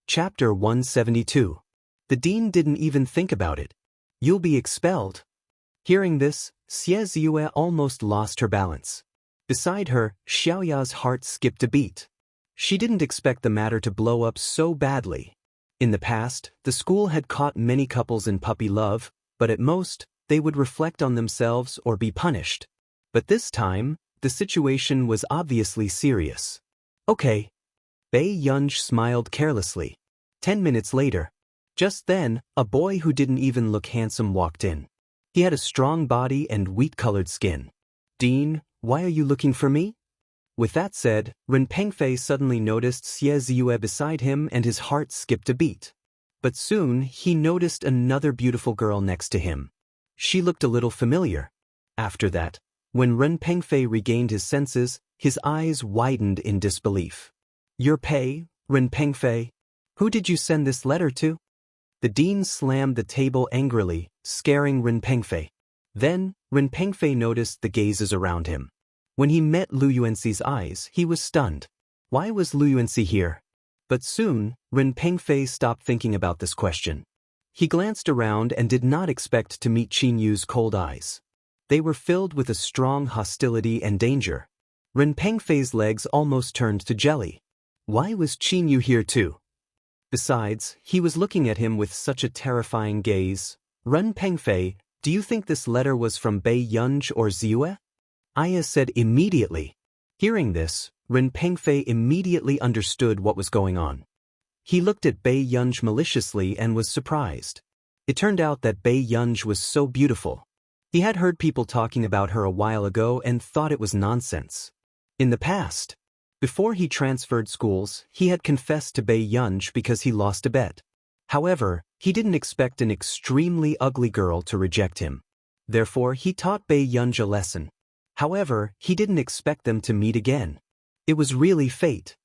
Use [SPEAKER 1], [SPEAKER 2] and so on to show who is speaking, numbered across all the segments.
[SPEAKER 1] Chapter 172. The dean didn't even think about it. You'll be expelled. Hearing this, Xianxia almost lost her balance. Beside her, Xiaoya's heart skipped a beat. She didn't expect the matter to blow up so badly. In the past, the school had caught many couples in puppy love, but at most, they would reflect on themselves or be punished. But this time, the situation was obviously serious. Okay. Bei Yunj smiled carelessly. 10 minutes later. Just then, a boy who didn't even look handsome walked in. He had a strong body and wheat-colored skin. Dean, why are you looking for me? With that said, Ren Pengfei suddenly noticed Xie Ziyue beside him and his heart skipped a beat. But soon, he noticed another beautiful girl next to him. She looked a little familiar. After that, when Ren Pengfei regained his senses, his eyes widened in disbelief. Your pay, Ren Pengfei? Who did you send this letter to? The dean slammed the table angrily, scaring Ren Pengfei. Then, Ren Pengfei noticed the gazes around him. When he met Lu Yuanxi's eyes, he was stunned. Why was Lu Yuanxi here? But soon, Ren Pengfei stopped thinking about this question. He glanced around and did not expect to meet Qin Yu's cold eyes. They were filled with a strong hostility and danger. Ren Pengfei's legs almost turned to jelly. Why was Qin Yu here too? Besides, he was looking at him with such a terrifying gaze. Ren Pengfei, do you think this letter was from Bei Yunj or Ziyue? Aya said immediately. Hearing this, Ren Pengfei immediately understood what was going on. He looked at Bei Yunj maliciously and was surprised. It turned out that Bei Yunj was so beautiful. He had heard people talking about her a while ago and thought it was nonsense. In the past, before he transferred schools, he had confessed to Bei Yunj because he lost a bet. However, he didn't expect an extremely ugly girl to reject him. Therefore, he taught Bei Yunj a lesson. However, he didn't expect them to meet again. It was really fate.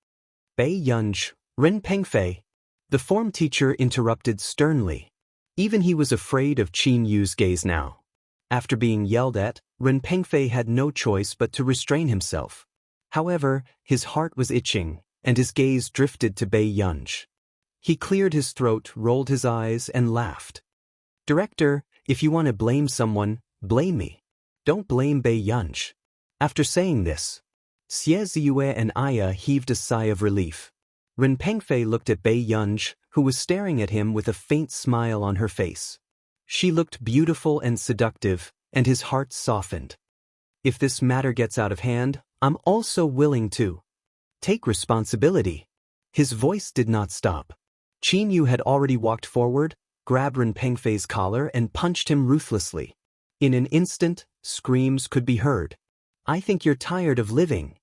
[SPEAKER 1] Bei Yunj, Ren Pengfei. The form teacher interrupted sternly. Even he was afraid of Qin Yu's gaze now. After being yelled at, Ren Pengfei had no choice but to restrain himself. However, his heart was itching, and his gaze drifted to Bei Yunj. He cleared his throat, rolled his eyes, and laughed. Director, if you want to blame someone, blame me. Don't blame Bei Yunj. After saying this, Xie Ziyue and Aya heaved a sigh of relief. Ren Pengfei looked at Bei Yunj, who was staring at him with a faint smile on her face. She looked beautiful and seductive, and his heart softened. If this matter gets out of hand, I'm also willing to take responsibility. His voice did not stop. Qin Yu had already walked forward, grabbed Ren Pengfei's collar and punched him ruthlessly. In an instant, screams could be heard. I think you're tired of living.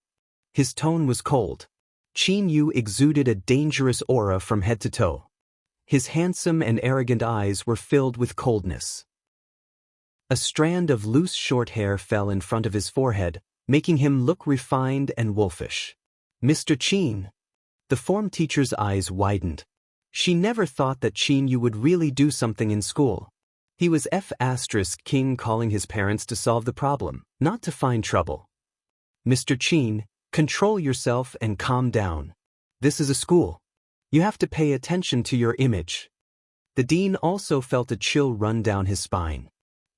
[SPEAKER 1] His tone was cold. Qin Yu exuded a dangerous aura from head to toe. His handsome and arrogant eyes were filled with coldness. A strand of loose short hair fell in front of his forehead, making him look refined and wolfish. Mr. Qin. The form teacher's eyes widened. She never thought that Qin Yu would really do something in school. He was King calling his parents to solve the problem, not to find trouble. Mr. Qin, control yourself and calm down. This is a school. You have to pay attention to your image. The dean also felt a chill run down his spine.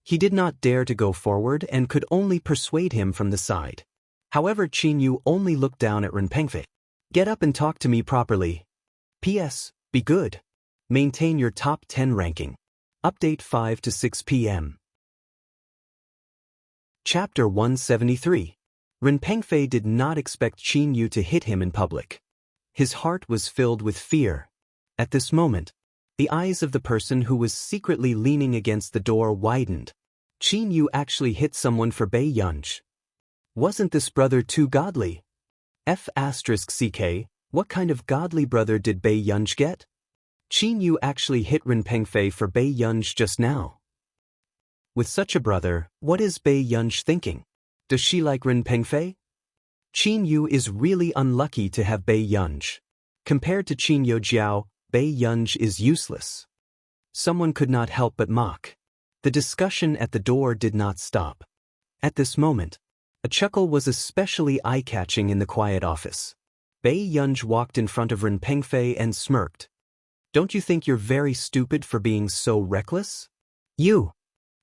[SPEAKER 1] He did not dare to go forward and could only persuade him from the side. However, Qin Yu only looked down at Ren Pengfei. Get up and talk to me properly. P.S. Be good. Maintain your top 10 ranking. Update 5 to 6 p.m. Chapter 173. Ren Pengfei did not expect Qin Yu to hit him in public. His heart was filled with fear. At this moment, the eyes of the person who was secretly leaning against the door widened. Qin Yu actually hit someone for Bei Yunj. Wasn't this brother too godly? F***ck, what kind of godly brother did Bei Yunj get? Qin Yu actually hit Ren Pengfei for Bei Yunj just now. With such a brother, what is Bei Yunj thinking? Does she like Ren Pengfei? Qin Yu is really unlucky to have Bei Yunj. Compared to Qin Yo Jiao, Bei Yunj is useless. Someone could not help but mock. The discussion at the door did not stop. At this moment, a chuckle was especially eye-catching in the quiet office. Bei Yunj walked in front of Ren Pengfei and smirked. Don't you think you're very stupid for being so reckless? You.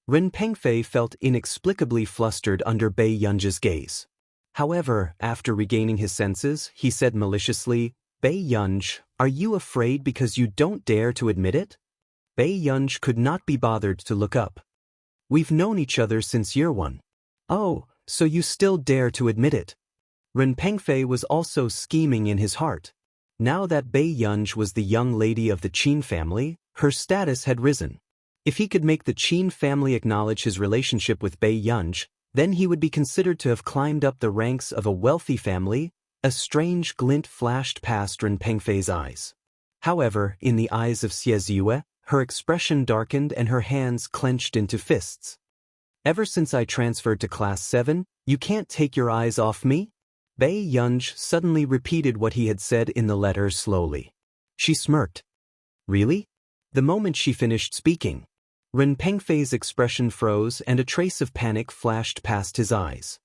[SPEAKER 1] Ren Pengfei felt inexplicably flustered under Bei Yunzhi's gaze. However, after regaining his senses, he said maliciously, Bei Yunzhi, are you afraid because you don't dare to admit it? Bei Yunzhi could not be bothered to look up. We've known each other since year one. Oh, so you still dare to admit it. Ren Pengfei was also scheming in his heart. Now that Bei Yunzhi was the young lady of the Qin family, her status had risen. If he could make the Qin family acknowledge his relationship with Bei Yunzhi, then he would be considered to have climbed up the ranks of a wealthy family. A strange glint flashed past Ren Pengfei's eyes. However, in the eyes of Xie Ziyue, her expression darkened and her hands clenched into fists. Ever since I transferred to Class 7, you can't take your eyes off me? Bei Yunzhi suddenly repeated what he had said in the letter slowly. She smirked. Really? The moment she finished speaking, Ren Pengfei's expression froze and a trace of panic flashed past his eyes.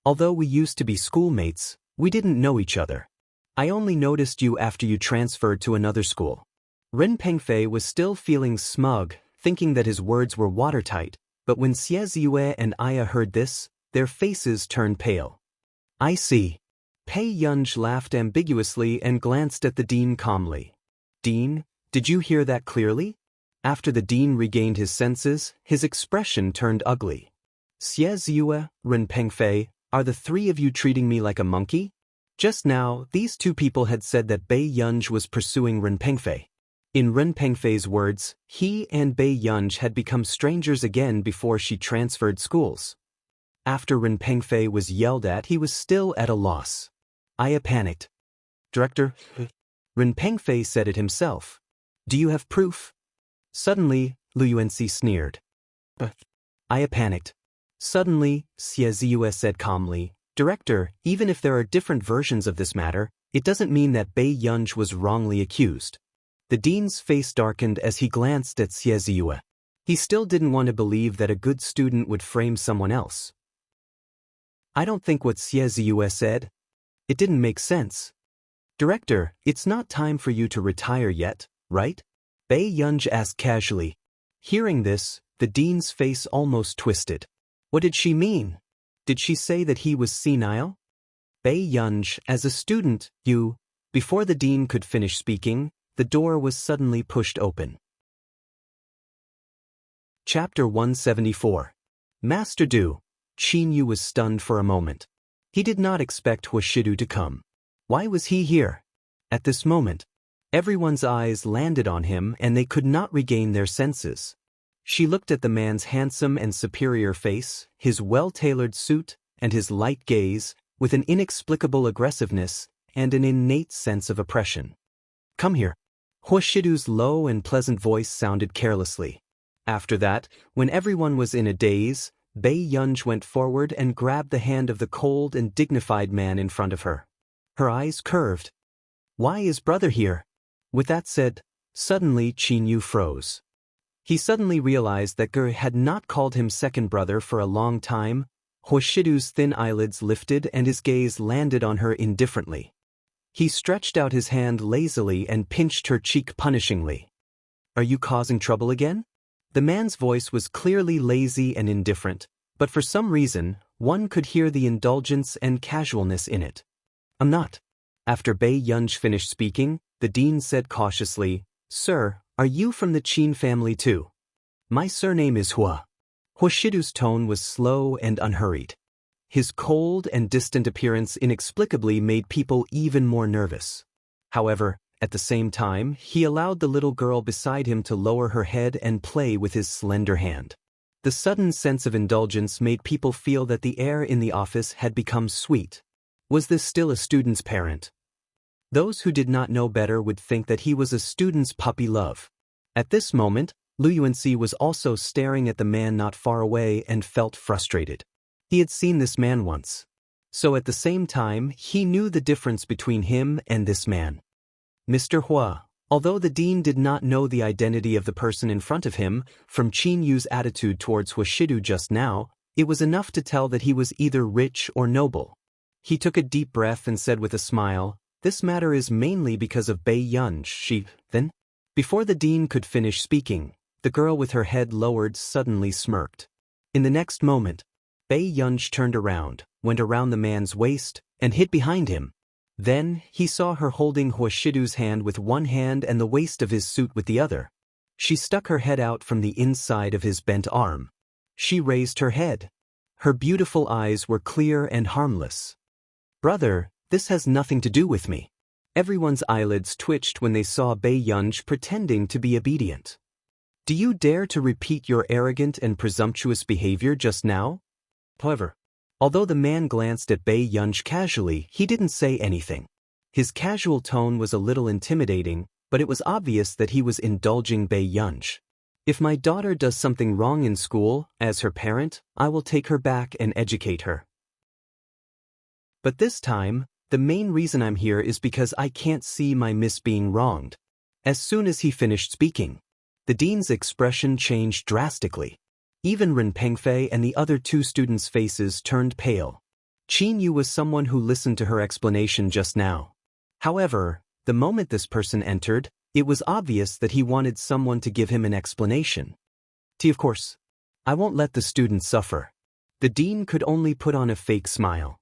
[SPEAKER 1] Although we used to be schoolmates, we didn't know each other. I only noticed you after you transferred to another school. Ren Pengfei was still feeling smug, thinking that his words were watertight, but when Xie Ziyue and Aya heard this, their faces turned pale. I see. Bei Yunzhi laughed ambiguously and glanced at the dean calmly. Dean, did you hear that clearly? After the dean regained his senses, his expression turned ugly. Xie Ziyue, Ren Pengfei, are the three of you treating me like a monkey? Just now, these two people had said that Bei Yunzhi was pursuing Ren Pengfei. In Ren Pengfei's words, he and Bei Yunzhi had become strangers again before she transferred schools. After Ren Pengfei was yelled at, he was still at a loss. Aya panicked. Director, Ren Pengfei said it himself. Do you have proof? Suddenly, Lu Yuanxi sneered. Aya panicked. Suddenly, Xie Ziyue said calmly, Director, even if there are different versions of this matter, it doesn't mean that Bei Yunzhi was wrongly accused. The dean's face darkened as he glanced at Xie Ziyue. He still didn't want to believe that a good student would frame someone else. I don't think what Xie Ziyue said. It didn't make sense. Director, it's not time for you to retire yet, right? Bei Yunzhi asked casually. Hearing this, the dean's face almost twisted. What did she mean? Did she say that he was senile? Bei Yunzhi, as a student, you... Before the dean could finish speaking, the door was suddenly pushed open. Chapter 174. Master Du. Qin Yu was stunned for a moment. He did not expect Huashidu to come. Why was he here? At this moment, everyone's eyes landed on him and they could not regain their senses. She looked at the man's handsome and superior face, his well-tailored suit, and his light gaze, with an inexplicable aggressiveness and an innate sense of oppression. Come here. Huashidu's low and pleasant voice sounded carelessly. After that, when everyone was in a daze, Bei Yunzhi went forward and grabbed the hand of the cold and dignified man in front of her. Her eyes curved. Why is brother here? With that said, suddenly Qin Yu froze. He suddenly realized that Ge had not called him second brother for a long time. Huashidu's thin eyelids lifted and his gaze landed on her indifferently. He stretched out his hand lazily and pinched her cheek punishingly. Are you causing trouble again? The man's voice was clearly lazy and indifferent, but for some reason, one could hear the indulgence and casualness in it. I'm not. After Bei Yunzhi finished speaking, the dean said cautiously, Sir, are you from the Qin family too? My surname is Hua. Huashidu's tone was slow and unhurried. His cold and distant appearance inexplicably made people even more nervous. However, at the same time, he allowed the little girl beside him to lower her head and play with his slender hand. The sudden sense of indulgence made people feel that the air in the office had become sweet. Was this still a student's parent? Those who did not know better would think that he was a student's puppy love. At this moment, Lu Yuanxi was also staring at the man not far away and felt frustrated. He had seen this man once. So at the same time, he knew the difference between him and this man. Mr. Hua, although the dean did not know the identity of the person in front of him, from Qin Yu's attitude towards Huashidu just now, it was enough to tell that he was either rich or noble. He took a deep breath and said with a smile, This matter is mainly because of Bei Yunzhi, then? Before the dean could finish speaking, the girl with her head lowered suddenly smirked. In the next moment, Bei Yunj turned around, went around the man's waist, and hid behind him. Then, he saw her holding Huashidu's hand with one hand and the waist of his suit with the other. She stuck her head out from the inside of his bent arm. She raised her head. Her beautiful eyes were clear and harmless. "Brother, this has nothing to do with me." Everyone's eyelids twitched when they saw Bei Yunj pretending to be obedient. "Do you dare to repeat your arrogant and presumptuous behavior just now?" However, although the man glanced at Bei Yunj casually, he didn't say anything. His casual tone was a little intimidating, but it was obvious that he was indulging Bei Yunj. "If my daughter does something wrong in school, as her parent, I will take her back and educate her. But this time, the main reason I'm here is because I can't see my miss being wronged." As soon as he finished speaking, the dean's expression changed drastically. Even Ren Pengfei and the other two students' faces turned pale. Qin Yu was someone who listened to her explanation just now. However, the moment this person entered, it was obvious that he wanted someone to give him an explanation. Of course, I won't let the students suffer. The dean could only put on a fake smile.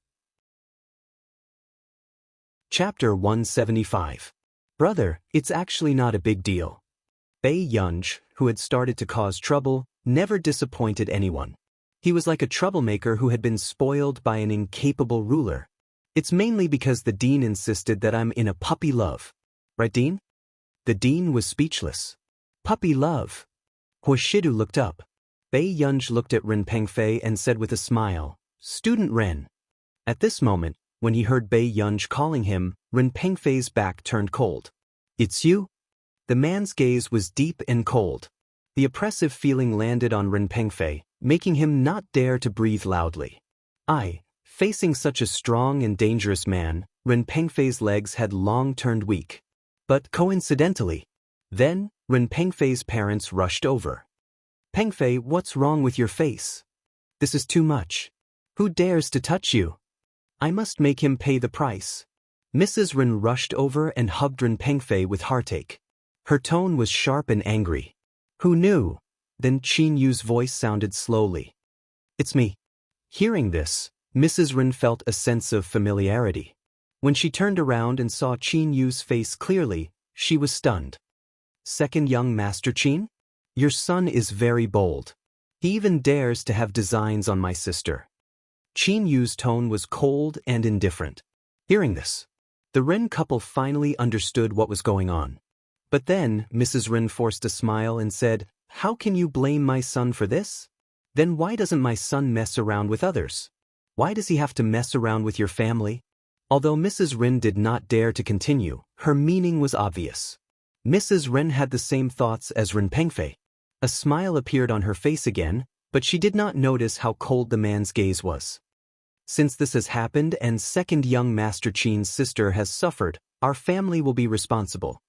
[SPEAKER 1] Chapter 175. Brother, it's actually not a big deal. Bei Yunj, who had started to cause trouble, never disappointed anyone. He was like a troublemaker who had been spoiled by an incapable ruler. It's mainly because the dean insisted that I'm in a puppy love. Right, Dean? The dean was speechless. Puppy love. Huashidu looked up. Bei Yunj looked at Ren Pengfei and said with a smile, "Student Ren." At this moment, when he heard Bei Yunj calling him, Ren Pengfei's back turned cold. "It's you?" The man's gaze was deep and cold. The oppressive feeling landed on Ren Pengfei, making him not dare to breathe loudly. Facing such a strong and dangerous man, Ren Pengfei's legs had long turned weak. But coincidentally, then, Ren Pengfei's parents rushed over. "Pengfei, what's wrong with your face? This is too much. Who dares to touch you? I must make him pay the price." Mrs. Ren rushed over and hugged Ren Pengfei with heartache. Her tone was sharp and angry. "Who knew?" Then Qin Yu's voice sounded slowly. "It's me." Hearing this, Mrs. Ren felt a sense of familiarity. When she turned around and saw Qin Yu's face clearly, she was stunned. "Second young Master Qin? Your son is very bold. He even dares to have designs on my sister." Qin Yu's tone was cold and indifferent. Hearing this, the Ren couple finally understood what was going on. But then, Mrs. Ren forced a smile and said, "How can you blame my son for this? Then why doesn't my son mess around with others? Why does he have to mess around with your family?" Although Mrs. Ren did not dare to continue, her meaning was obvious. Mrs. Ren had the same thoughts as Ren Pengfei. A smile appeared on her face again, but she did not notice how cold the man's gaze was. "Since this has happened and second young Master Qin's sister has suffered, our family will be responsible."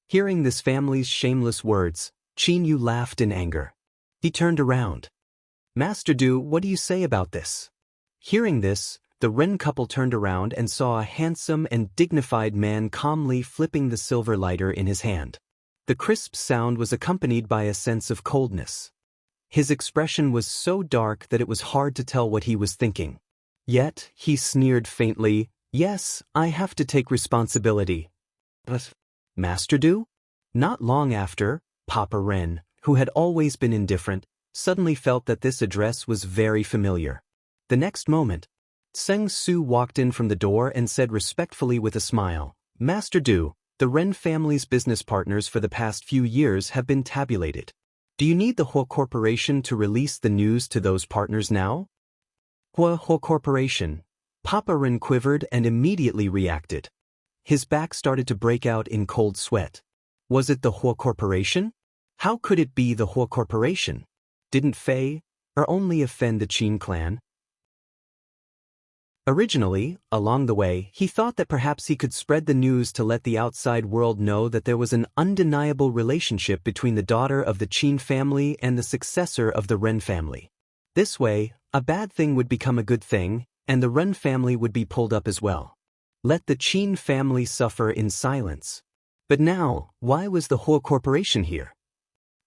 [SPEAKER 1] Hearing this family's shameless words, Qin Yu laughed in anger. He turned around. "Master Du, what do you say about this?" Hearing this, the Ren couple turned around and saw a handsome and dignified man calmly flipping the silver lighter in his hand. The crisp sound was accompanied by a sense of coldness. His expression was so dark that it was hard to tell what he was thinking. Yet, he sneered faintly, "Yes, I have to take responsibility." "But, Master Du?" Not long after, Papa Ren, who had always been indifferent, suddenly felt that this address was very familiar. The next moment, Seng Su walked in from the door and said respectfully with a smile, "Master Du, the Ren family's business partners for the past few years have been tabulated. Do you need the Huo Corporation to release the news to those partners now?" Huo Corporation. Papa Ren quivered and immediately reacted. His back started to break out in cold sweat. Was it the Huo Corporation? How could it be the Huo Corporation? Didn't Fei or only offend the Qin clan? Originally, along the way, he thought that perhaps he could spread the news to let the outside world know that there was an undeniable relationship between the daughter of the Qin family and the successor of the Ren family. This way, a bad thing would become a good thing, and the Ren family would be pulled up as well. Let the Qin family suffer in silence. But now, why was the whole corporation here?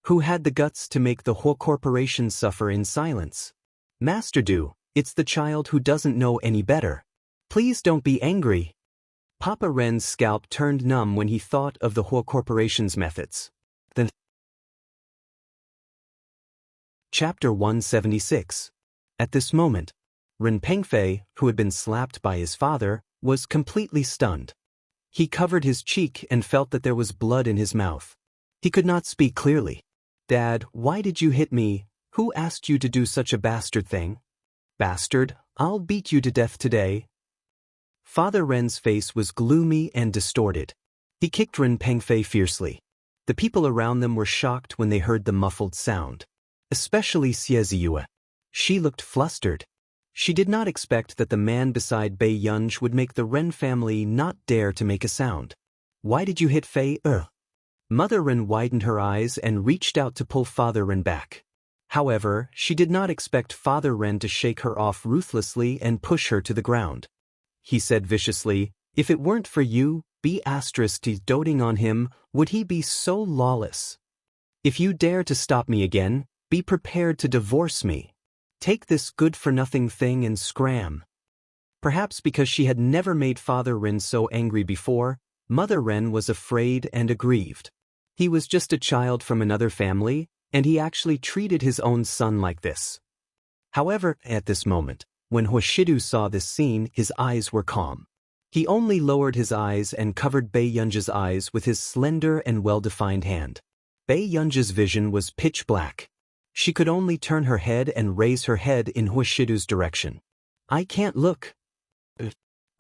[SPEAKER 1] Who had the guts to make the whole corporation suffer in silence? Master Du, it's the child who doesn't know any better. Please don't be angry. Papa Ren's scalp turned numb when he thought of the whole corporation's methods. Then Chapter 176. At this moment, Ren Pengfei, who had been slapped by his father, was completely stunned. He covered his cheek and felt that there was blood in his mouth. He could not speak clearly. Dad, why did you hit me? Who asked you to do such a bastard thing? Bastard, I'll beat you to death today. Father Ren's face was gloomy and distorted. He kicked Ren Pengfei fiercely. The people around them were shocked when they heard the muffled sound. Especially Xie Ziyue. She looked flustered. She did not expect that the man beside Bei Yunj would make the Ren family not dare to make a sound. Why did you hit Fei? Mother Ren widened her eyes and reached out to pull Father Ren back. However, she did not expect Father Ren to shake her off ruthlessly and push her to the ground. He said viciously, if it weren't for you, doting on him, would he be so lawless? If you dare to stop me again, be prepared to divorce me. Take this good-for-nothing thing and scram. Perhaps because she had never made Father Ren so angry before, Mother Ren was afraid and aggrieved. He was just a child from another family, and he actually treated his own son like this. However, at this moment, when Huashidu saw this scene, his eyes were calm. He only lowered his eyes and covered Bei Yunj's eyes with his slender and well-defined hand. Bei Yunj's vision was pitch black. She could only turn her head and raise her head in Huashidu's direction. I can't look.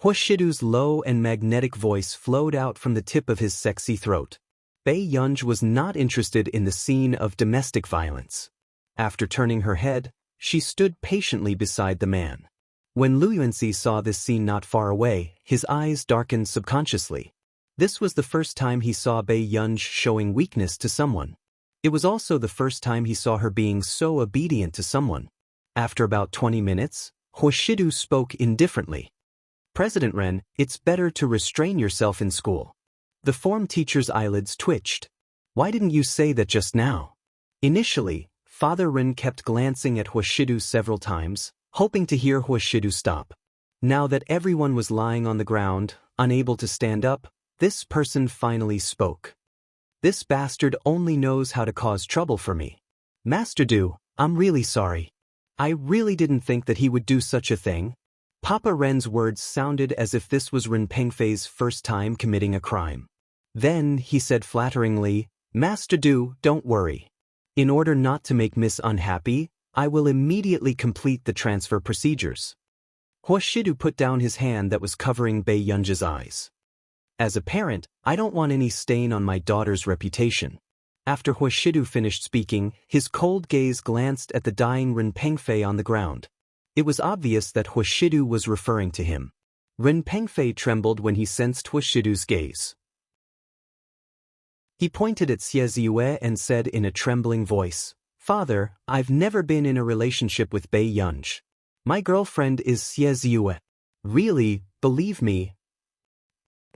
[SPEAKER 1] Huashidu's low and magnetic voice flowed out from the tip of his sexy throat. Bei Yunj was not interested in the scene of domestic violence. After turning her head, she stood patiently beside the man. When Lu Yuanxi saw this scene not far away, his eyes darkened subconsciously. This was the first time he saw Bei Yunj showing weakness to someone. It was also the first time he saw her being so obedient to someone. After about 20 minutes, Huashidu spoke indifferently. President Ren, it's better to restrain yourself in school. The form teacher's eyelids twitched. Why didn't you say that just now? Initially, Father Ren kept glancing at Huashidu several times, hoping to hear Huashidu stop. Now that everyone was lying on the ground, unable to stand up, this person finally spoke. This bastard only knows how to cause trouble for me. Master Du, I'm really sorry. I really didn't think that he would do such a thing. Papa Ren's words sounded as if this was Ren Pengfei's first time committing a crime. Then he said flatteringly, Master Du, don't worry. In order not to make Miss unhappy, I will immediately complete the transfer procedures. Huashidu put down his hand that was covering Bei Yunj's eyes. As a parent, I don't want any stain on my daughter's reputation. After Huashidu finished speaking, his cold gaze glanced at the dying Ren Pengfei on the ground. It was obvious that Huashidu was referring to him. Ren Pengfei trembled when he sensed Huashidu's gaze. He pointed at Xie Ziyue and said in a trembling voice, Father, I've never been in a relationship with Bei Yunj. My girlfriend is Xie Ziyue. Really, believe me.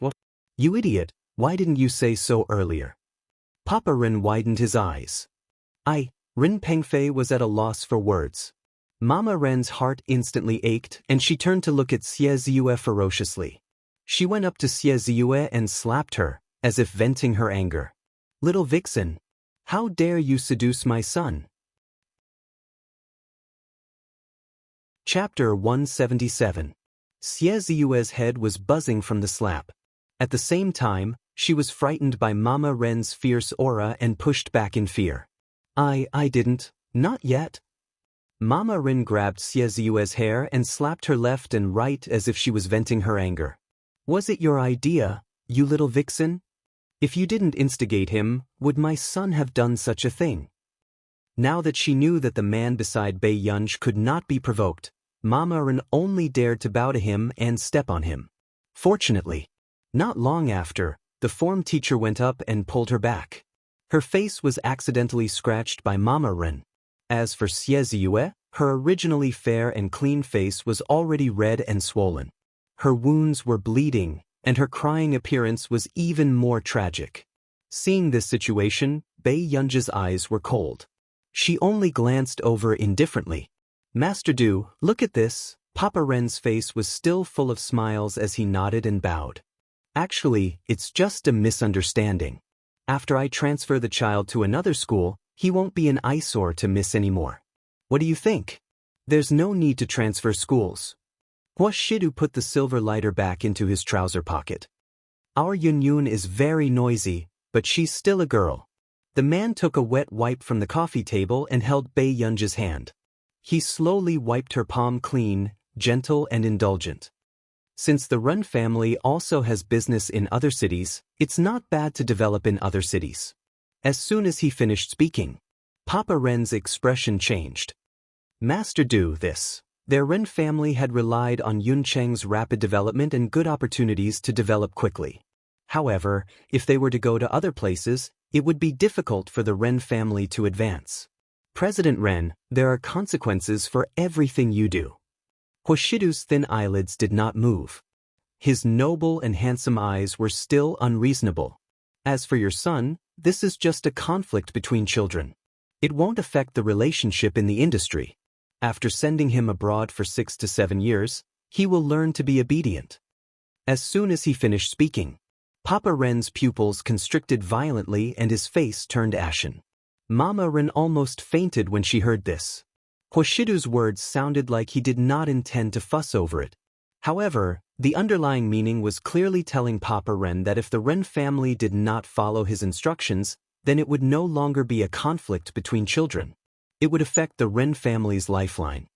[SPEAKER 1] What? You idiot, why didn't you say so earlier? Papa Ren widened his eyes. Ren Pengfei was at a loss for words. Mama Ren's heart instantly ached and she turned to look at Xie Ziyue ferociously. She went up to Xie Ziyue and slapped her, as if venting her anger. Little vixen, how dare you seduce my son? Chapter 177. Xie Ziyue's head was buzzing from the slap. At the same time, she was frightened by Mama Ren's fierce aura and pushed back in fear. I didn't, not yet. Mama Ren grabbed Xie Ziyue's hair and slapped her left and right as if she was venting her anger. Was it your idea, you little vixen? If you didn't instigate him, would my son have done such a thing? Now that she knew that the man beside Bei Yunj could not be provoked, Mama Ren only dared to bow to him and step on him. Fortunately, not long after, the form teacher went up and pulled her back. Her face was accidentally scratched by Mama Ren. As for Xie Ziyue, her originally fair and clean face was already red and swollen. Her wounds were bleeding, and her crying appearance was even more tragic. Seeing this situation, Bei Yunji's eyes were cold. She only glanced over indifferently. Master Du, look at this. Papa Ren's face was still full of smiles as he nodded and bowed. Actually, it's just a misunderstanding. After I transfer the child to another school, he won't be an eyesore to miss anymore. What do you think? There's no need to transfer schools. Hua Shidu put the silver lighter back into his trouser pocket. Our Yunyun is very noisy, but she's still a girl. The man took a wet wipe from the coffee table and held Bei Yunji's hand. He slowly wiped her palm clean, gentle and indulgent. Since the Ren family also has business in other cities, it's not bad to develop in other cities. As soon as he finished speaking, Papa Ren's expression changed. Master Du, their Ren family had relied on Yun Cheng's rapid development and good opportunities to develop quickly. However, if they were to go to other places, it would be difficult for the Ren family to advance. President Ren, there are consequences for everything you do. Hoshidu's thin eyelids did not move. His noble and handsome eyes were still unreasonable. As for your son, this is just a conflict between children. It won't affect the relationship in the industry. After sending him abroad for 6 to 7 years, he will learn to be obedient. As soon as he finished speaking, Papa Ren's pupils constricted violently and his face turned ashen. Mama Ren almost fainted when she heard this. Hoshidu's words sounded like he did not intend to fuss over it. However, the underlying meaning was clearly telling Papa Ren that if the Ren family did not follow his instructions, then it would no longer be a conflict between children. It would affect the Ren family's lifeline.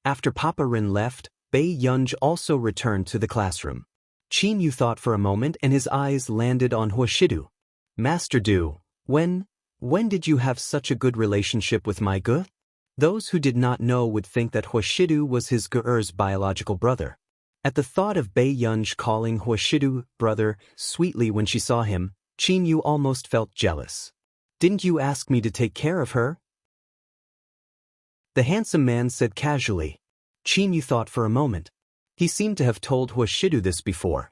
[SPEAKER 1] After Papa Ren left, Bei Yunji also returned to the classroom. Qin Yu thought for a moment and his eyes landed on Hoshidu. Master Du, when did you have such a good relationship with my Ge? Those who did not know would think that Hoshidu was his Ge'er's biological brother. At the thought of Bei Yunji calling Hoshidu brother sweetly when she saw him, Qin Yu almost felt jealous. Didn't you ask me to take care of her? The handsome man said casually. Qin Yu thought for a moment. He seemed to have told Hoshidu this before.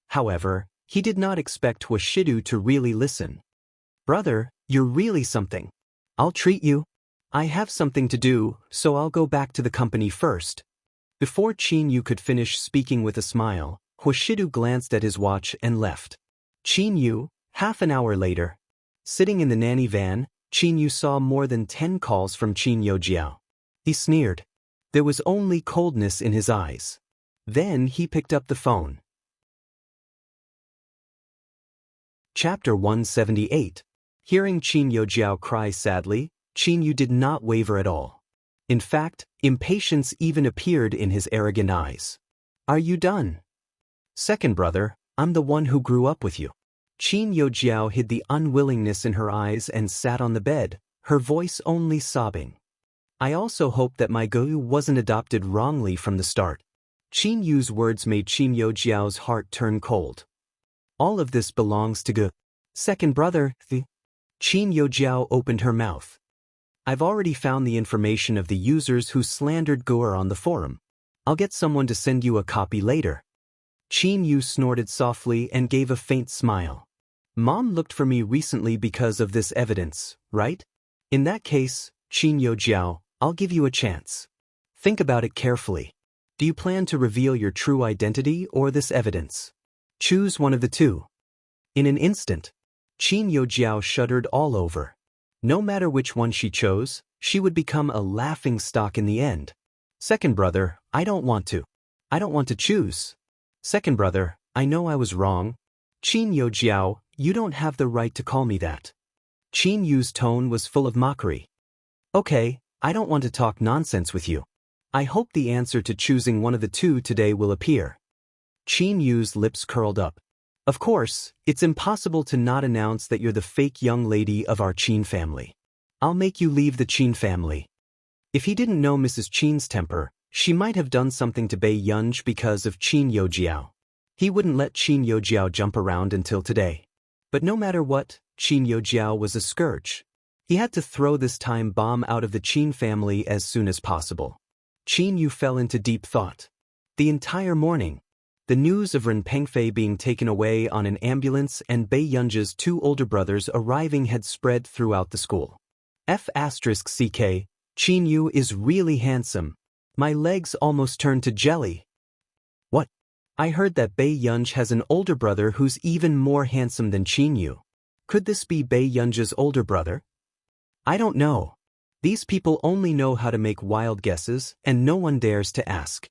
[SPEAKER 1] However, he did not expect Hoshidu to really listen. Brother, you're really something. I'll treat you. I have something to do, so I'll go back to the company first. Before Qin Yu could finish speaking with a smile, Hoshidu glanced at his watch and left. Qin Yu, half an hour later. Sitting in the nanny van, Qin Yu saw more than 10 calls from Qin Yojiao. He sneered. There was only coldness in his eyes. Then he picked up the phone. Chapter 178. Hearing Qin Yojiao cry sadly, Qin Yu did not waver at all. In fact, impatience even appeared in his arrogant eyes. Are you done? Second brother, I'm the one who grew up with you. Qin Yojiao hid the unwillingness in her eyes and sat on the bed, her voice only sobbing. I also hope that my Geu wasn't adopted wrongly from the start. Qin Yu's words made Qin Yojiao's heart turn cold. All of this belongs to Ge. Second brother, Qin Yojiao opened her mouth. I've already found the information of the users who slandered Geur on the forum. I'll get someone to send you a copy later. Qin Yu snorted softly and gave a faint smile. Mom looked for me recently because of this evidence, right? In that case, Qin Yojiao, I'll give you a chance. Think about it carefully. Do you plan to reveal your true identity or this evidence? Choose one of the two. In an instant, Qin Yojiao shuddered all over. No matter which one she chose, she would become a laughing stock in the end. Second brother, I don't want to choose. Second brother, I know I was wrong. Qin Yojiao, you don't have the right to call me that. Qin Yu's tone was full of mockery. Okay, I don't want to talk nonsense with you. I hope the answer to choosing one of the two today will appear. Qin Yu's lips curled up. Of course, it's impossible to not announce that you're the fake young lady of our Qin family. I'll make you leave the Qin family. If he didn't know Mrs. Qin's temper, she might have done something to Bei Yunji because of Qin Yojiao. He wouldn't let Qin Yojiao jump around until today. But no matter what, Qin Yojiao was a scourge. He had to throw this time bomb out of the Qin family as soon as possible. Qin Yu fell into deep thought. The entire morning, The news of Ren Pengfei being taken away on an ambulance and Bei Yunji's 2 older brothers arriving had spread throughout the school. F***CK, Qin Yu is really handsome. My legs almost turned to jelly. What? I heard that Bei Yunji has an older brother who's even more handsome than Qin Yu. Could this be Bei Yunji's older brother? I don't know. These people only know how to make wild guesses, and no one dares to ask.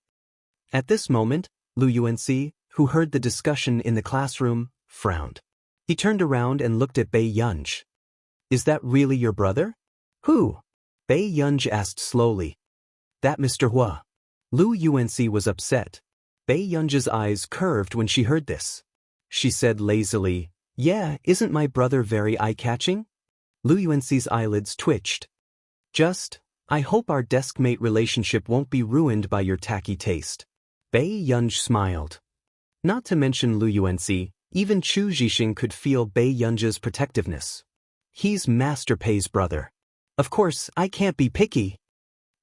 [SPEAKER 1] At this moment, Lu Yuanxi, who heard the discussion in the classroom, frowned. He turned around and looked at Bei Yunji. Is that really your brother? Who? Bei Yunji asked slowly. That Mr. Hua. Lu Yuanxi was upset. Bei Yunji's eyes curved when she heard this. She said lazily, Yeah, isn't my brother very eye-catching? Lu Yuanxi's eyelids twitched. I hope our deskmate relationship won't be ruined by your tacky taste. Bei Yunji smiled. Not to mention Lu Yuanxi, even Chu Zhixing could feel Bei Yunji's protectiveness. He's Master Pei's brother. Of course, I can't be picky.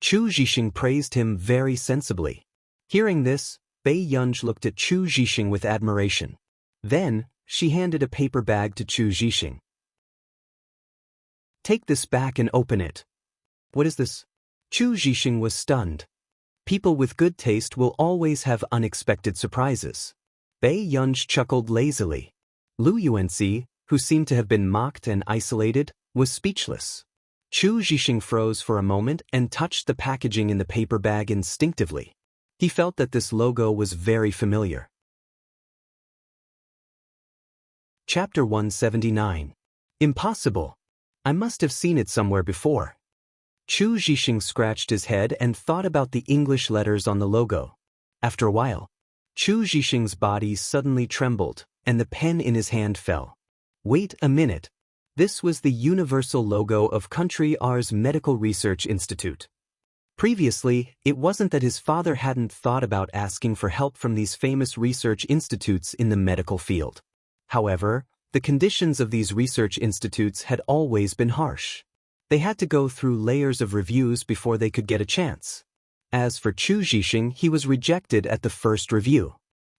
[SPEAKER 1] Chu Zhixing praised him very sensibly. Hearing this, Bei Yunji looked at Chu Zhixing with admiration. Then, she handed a paper bag to Chu Zhixing. Take this back and open it. What is this? Chu Zhixing was stunned. People with good taste will always have unexpected surprises. Bei Yunji chuckled lazily. Lu Yuanxi, who seemed to have been mocked and isolated, was speechless. Chu Zhixing froze for a moment and touched the packaging in the paper bag instinctively. He felt that this logo was very familiar. Chapter 179. Impossible. I must have seen it somewhere before. Chu Zhixing scratched his head and thought about the English letters on the logo. After a while, Chu Zhixing's body suddenly trembled, and the pen in his hand fell. Wait a minute. This was the universal logo of Country R's Medical Research Institute. Previously, it wasn't that his father hadn't thought about asking for help from these famous research institutes in the medical field. However, the conditions of these research institutes had always been harsh. They had to go through layers of reviews before they could get a chance. As for Chu Zhixing, he was rejected at the first review.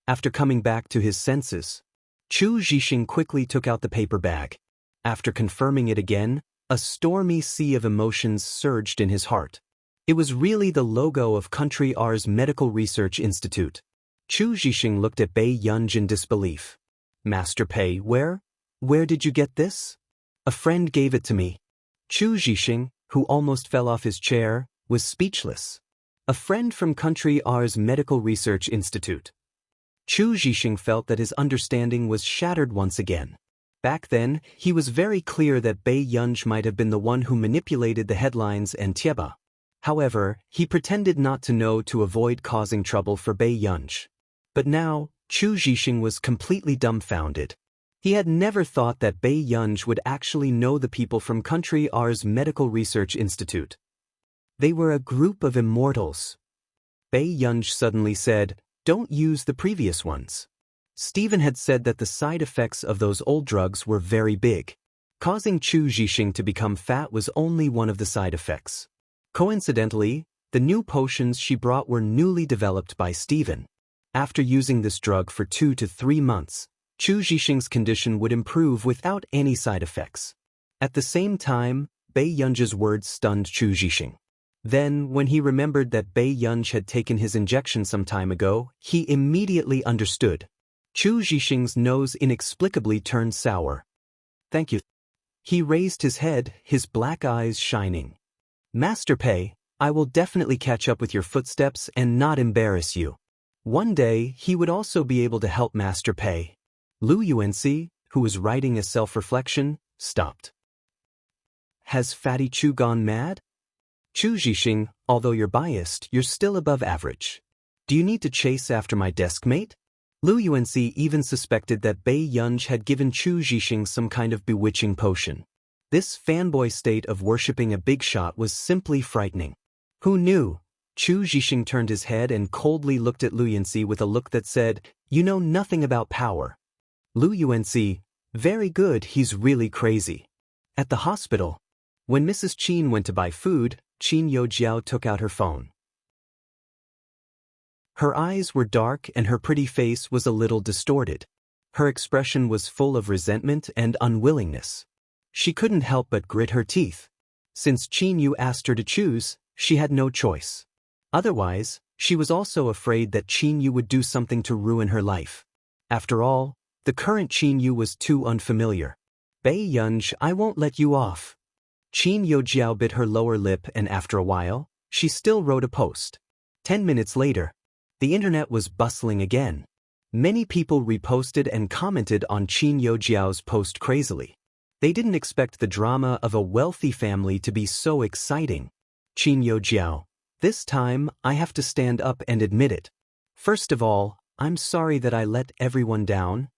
[SPEAKER 1] After coming back to his senses, Chu Zhixing quickly took out the paper bag. After confirming it again, a stormy sea of emotions surged in his heart. It was really the logo of Country R's Medical Research Institute. Chu Zhixing looked at Bei Yunji in disbelief. Master Pei, where did you get this? A friend gave it to me. Chu Zhixing, who almost fell off his chair, was speechless. A friend from Country R's Medical Research Institute. Chu Zhixing felt that his understanding was shattered once again. Back then, he was very clear that Bei Yunji might have been the one who manipulated the headlines and Tieba. However, he pretended not to know to avoid causing trouble for Bei Yunji. But now, Chu Zhixing was completely dumbfounded. He had never thought that Bei Yunji would actually know the people from Country R's Medical Research Institute. They were a group of immortals. Bei Yunji suddenly said, Don't use the previous ones. Stephen had said that the side effects of those old drugs were very big. Causing Chu Zhixing to become fat was only one of the side effects. Coincidentally, the new potions she brought were newly developed by Stephen. After using this drug for 2 to 3 months, Chu Zhixing's condition would improve without any side effects. At the same time, Bei Yunji's words stunned Chu Zhixing. Then, when he remembered that Bei Yunji had taken his injection some time ago, he immediately understood. Chu Zhixing's nose inexplicably turned sour. Thank you. He raised his head, his black eyes shining. Master Pei, I will definitely catch up with your footsteps and not embarrass you. One day, he would also be able to help Master Pei. Lu Yuanxi, who was writing a self-reflection, stopped. Has Fatty Chu gone mad? Chu Zhixing, although you're biased, you're still above average. Do you need to chase after my deskmate? Lu Yuanxi even suspected that Bei Yunji had given Chu Zhixing some kind of bewitching potion. This fanboy state of worshipping a big shot was simply frightening. Who knew? Chu Zhixing turned his head and coldly looked at Lu Yuanxi with a look that said, You know nothing about power. Lu Yuanxi, very good, he's really crazy. At the hospital, when Mrs. Qin went to buy food, Qin Yojiao took out her phone. Her eyes were dark and her pretty face was a little distorted. Her expression was full of resentment and unwillingness. She couldn't help but grit her teeth. Since Qin Yu asked her to choose, she had no choice. Otherwise, she was also afraid that Qin Yu would do something to ruin her life. After all, the current Qin Yu was too unfamiliar. Bei Yunj, I won't let you off. Qin Yojiao bit her lower lip and after a while, she still wrote a post. 10 minutes later, the internet was bustling again. Many people reposted and commented on Qin Yojiao's post crazily. They didn't expect the drama of a wealthy family to be so exciting. Qin Yojiao, this time I have to stand up and admit it. First of all, I'm sorry that I let everyone down.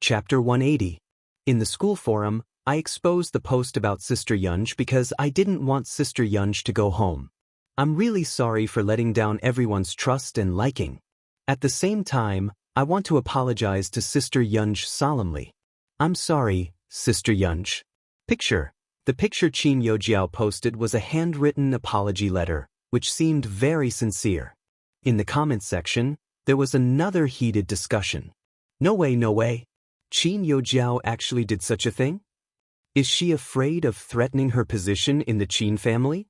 [SPEAKER 1] Chapter 180. In the school forum, I exposed the post about Sister Yunj because I didn't want Sister Yunj to go home. I'm really sorry for letting down everyone's trust and liking. At the same time, I want to apologize to Sister Yunj solemnly. I'm sorry, Sister Yunj. Picture. The picture Qin Yojiao posted was a handwritten apology letter, which seemed very sincere. In the comments section, there was another heated discussion. No way, no way. Qin Yojiao actually did such a thing? Is she afraid of threatening her position in the Qin family?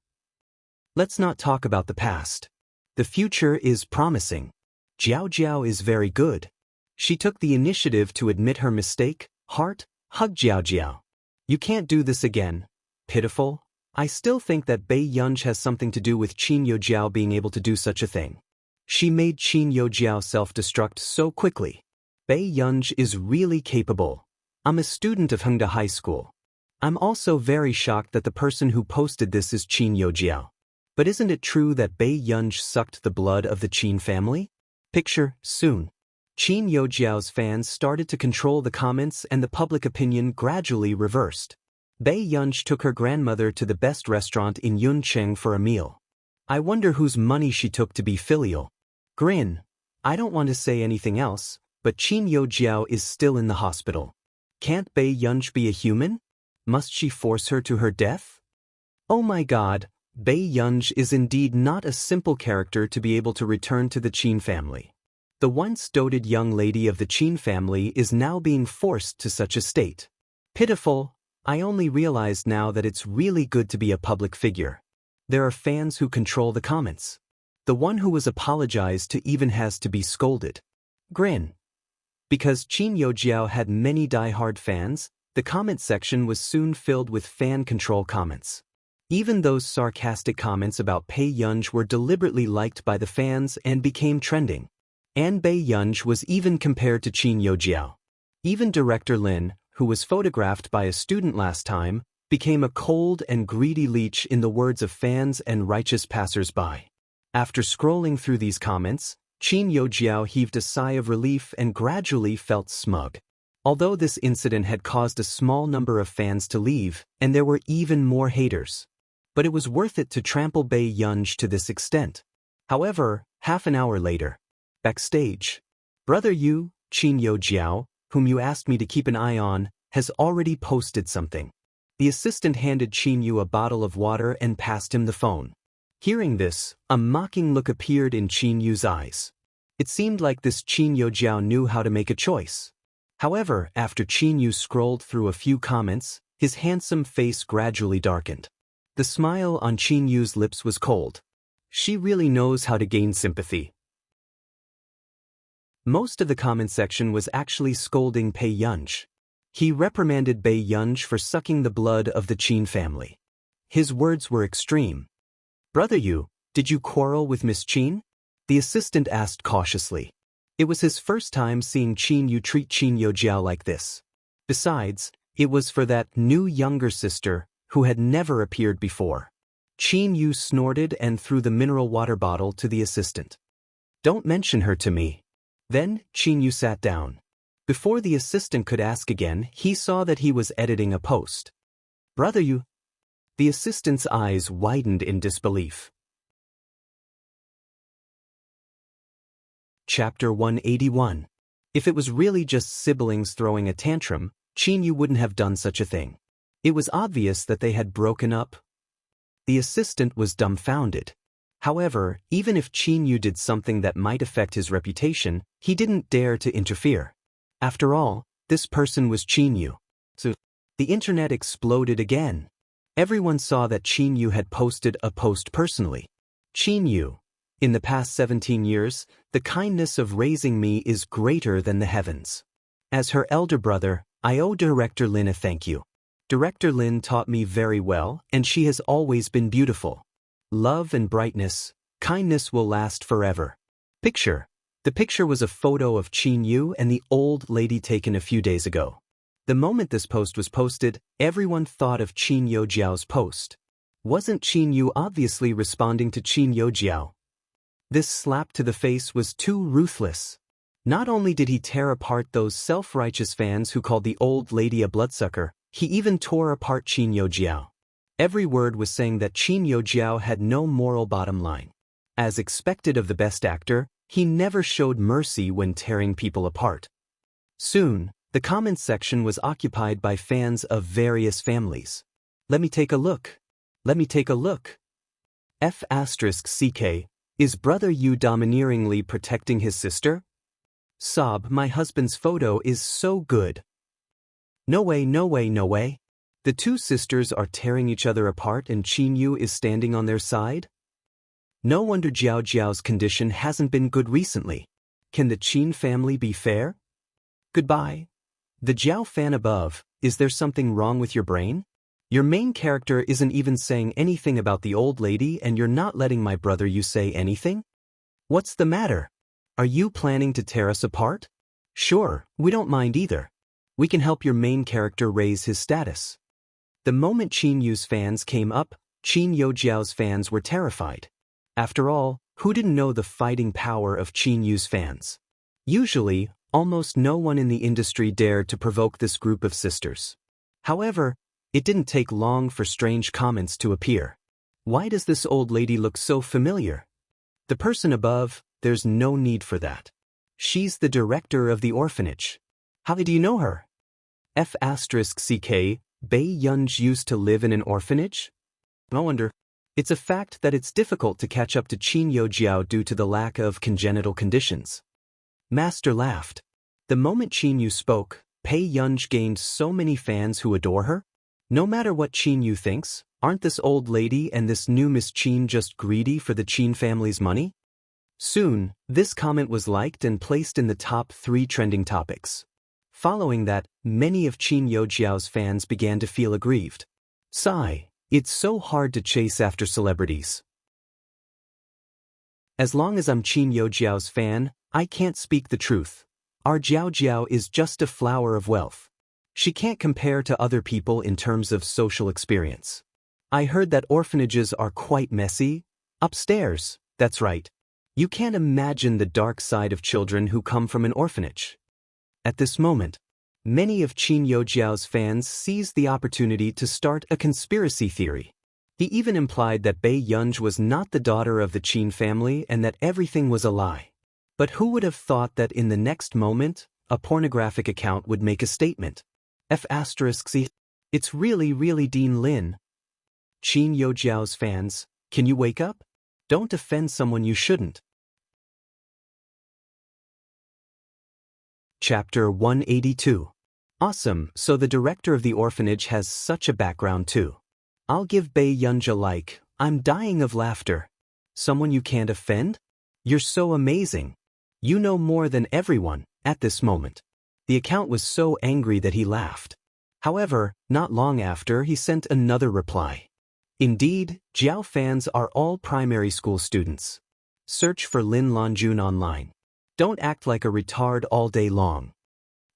[SPEAKER 1] Let's not talk about the past. The future is promising. Jiao Jiao is very good. She took the initiative to admit her mistake, heart, hug Jiao Jiao. You can't do this again. Pitiful. I still think that Bei Yunj has something to do with Qin Yojiao being able to do such a thing. She made Qin Yojiao self-destruct so quickly. Bei Yunj is really capable. I'm a student of Hengda High School. I'm also very shocked that the person who posted this is Qin Yojiao. But isn't it true that Bei Yunj sucked the blood of the Qin family? Picture, soon. Qin Yojiao's fans started to control the comments and the public opinion gradually reversed. Bei Yunj took her grandmother to the best restaurant in Yuncheng for a meal. I wonder whose money she took to be filial. Grin. I don't want to say anything else, but Qin Yojiao is still in the hospital. Can't Bei Yunj be a human? Must she force her to her death? Oh my God. Bei Yunj is indeed not a simple character to be able to return to the Qin family. The once doted young lady of the Qin family is now being forced to such a state. Pitiful. I only realized now that it's really good to be a public figure. There are fans who control the comments. The one who was apologized to even has to be scolded. Grin. Because Qin Yojiao had many die-hard fans, the comment section was soon filled with fan control comments. Even those sarcastic comments about Bei Yunj were deliberately liked by the fans and became trending. And Bei Yunj was even compared to Qin Yojiao. Even Director Lin, who was photographed by a student last time, became a cold and greedy leech in the words of fans and righteous passers-by. After scrolling through these comments, Qin Yojiao heaved a sigh of relief and gradually felt smug. Although this incident had caused a small number of fans to leave, and there were even more haters. But it was worth it to trample Bei Yunj to this extent. However, half an hour later, backstage, Brother Yu, Qin Yojiao, whom you asked me to keep an eye on, has already posted something. The assistant handed Qin Yu a bottle of water and passed him the phone. Hearing this, a mocking look appeared in Qin Yu's eyes. It seemed like this Qin Yojiao knew how to make a choice. However, after Qin Yu scrolled through a few comments, his handsome face gradually darkened. The smile on Qin Yu's lips was cold. She really knows how to gain sympathy. Most of the comment section was actually scolding Bei Yunj. He reprimanded Bei Yunj for sucking the blood of the Qin family. His words were extreme. Brother Yu, did you quarrel with Miss Qin? The assistant asked cautiously. It was his first time seeing Qin Yu treat Qin Yojiao like this. Besides, it was for that new younger sister, who had never appeared before. Qin Yu snorted and threw the mineral water bottle to the assistant. Don't mention her to me. Then, Qin Yu sat down. Before the assistant could ask again, he saw that he was editing a post. Brother Yu. The assistant's eyes widened in disbelief. Chapter 181. If it was really just siblings throwing a tantrum, Qin Yu wouldn't have done such a thing. It was obvious that they had broken up. The assistant was dumbfounded. However, even if Qin Yu did something that might affect his reputation, he didn't dare to interfere. After all, this person was Qin Yu. So, the internet exploded again. Everyone saw that Qin Yu had posted a post personally. Qin Yu, in the past 17 years, the kindness of raising me is greater than the heavens. As her elder brother, I owe Director Lin a thank you. Director Lin taught me very well, and she has always been beautiful. Love and brightness, kindness will last forever. Picture. The picture was a photo of Qin Yu and the old lady taken a few days ago. The moment this post was posted, everyone thought of Qin Youjiao's post. Wasn't Qin Yu obviously responding to Qin Youjiao? This slap to the face was too ruthless. Not only did he tear apart those self-righteous fans who called the old lady a bloodsucker, he even tore apart Qin Youjiao. Every word was saying that Qin Youjiao had no moral bottom line. As expected of the best actor, he never showed mercy when tearing people apart. Soon, the comments section was occupied by fans of various families. Let me take a look. Let me take a look. F***CK, is brother Yu domineeringly protecting his sister? Sob, my husband's photo is so good. No way, no way, no way. The two sisters are tearing each other apart and Qin Yu is standing on their side? No wonder Jiao Jiao's condition hasn't been good recently. Can the Qin family be fair? Goodbye. The Jiao fan above, is there something wrong with your brain? Your main character isn't even saying anything about the old lady and you're not letting my brother Yu say anything? What's the matter? Are you planning to tear us apart? Sure, we don't mind either. We can help your main character raise his status. The moment Qin Yu's fans came up, Qin Youjiao's fans were terrified. After all, who didn't know the fighting power of Qin Yu's fans? Usually, almost no one in the industry dared to provoke this group of sisters. However, it didn't take long for strange comments to appear. Why does this old lady look so familiar? The person above, there's no need for that. She's the director of the orphanage. How do you know her? F***CK, Bei Yunj used to live in an orphanage? No wonder. It's a fact that it's difficult to catch up to Qin Youjiao due to the lack of congenital conditions. Master laughed. The moment Qin Yu spoke, Pei Yunj gained so many fans who adore her. No matter what Qin Yu thinks, aren't this old lady and this new Miss Qin just greedy for the Qin family's money? Soon, this comment was liked and placed in the top 3 trending topics. Following that, many of Qin Youjiao's fans began to feel aggrieved. Sigh, it's so hard to chase after celebrities. As long as I'm Qin Youjiao's fan, I can't speak the truth. Our Jiao Jiao is just a flower of wealth. She can't compare to other people in terms of social experience. I heard that orphanages are quite messy. Upstairs, that's right. You can't imagine the dark side of children who come from an orphanage. At this moment, many of Qin Youjiao's fans seized the opportunity to start a conspiracy theory. He even implied that Bei Yunj was not the daughter of the Qin family and that everything was a lie. But who would have thought that in the next moment, a pornographic account would make a statement? F***C, it's really Dean Lin. Qin Youjiao's fans, can you wake up? Don't defend someone you shouldn't. Chapter 182. Awesome, so the director of the orphanage has such a background too. I'll give Bei Yunj a like, I'm dying of laughter. Someone you can't offend? You're so amazing. You know more than everyone, at this moment. The account was so angry that he laughed. However, not long after he sent another reply. Indeed, Jiao fans are all primary school students. Search for Lin Lanjun online. Don't act like a retard all day long.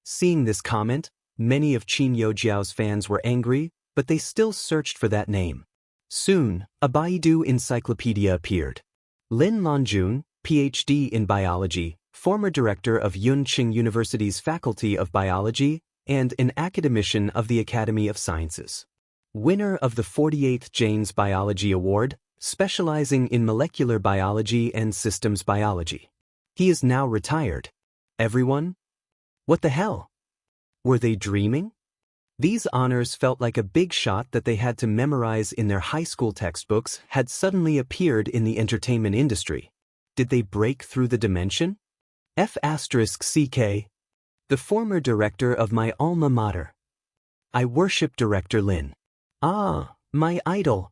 [SPEAKER 1] Seeing this comment, many of Qin Youjiao's fans were angry, but they still searched for that name. Soon, a Baidu encyclopedia appeared. Lin Lanjun, PhD in biology, former director of Yunqing University's Faculty of Biology, and an academician of the Academy of Sciences. Winner of the 48th Janes Biology Award, specializing in molecular biology and systems biology. He is now retired. Everyone? What the hell? Were they dreaming? These honors felt like a big shot that they had to memorize in their high school textbooks had suddenly appeared in the entertainment industry. Did they break through the dimension? F***CK. The former director of my alma mater. I worship Director Lin. Ah, my idol.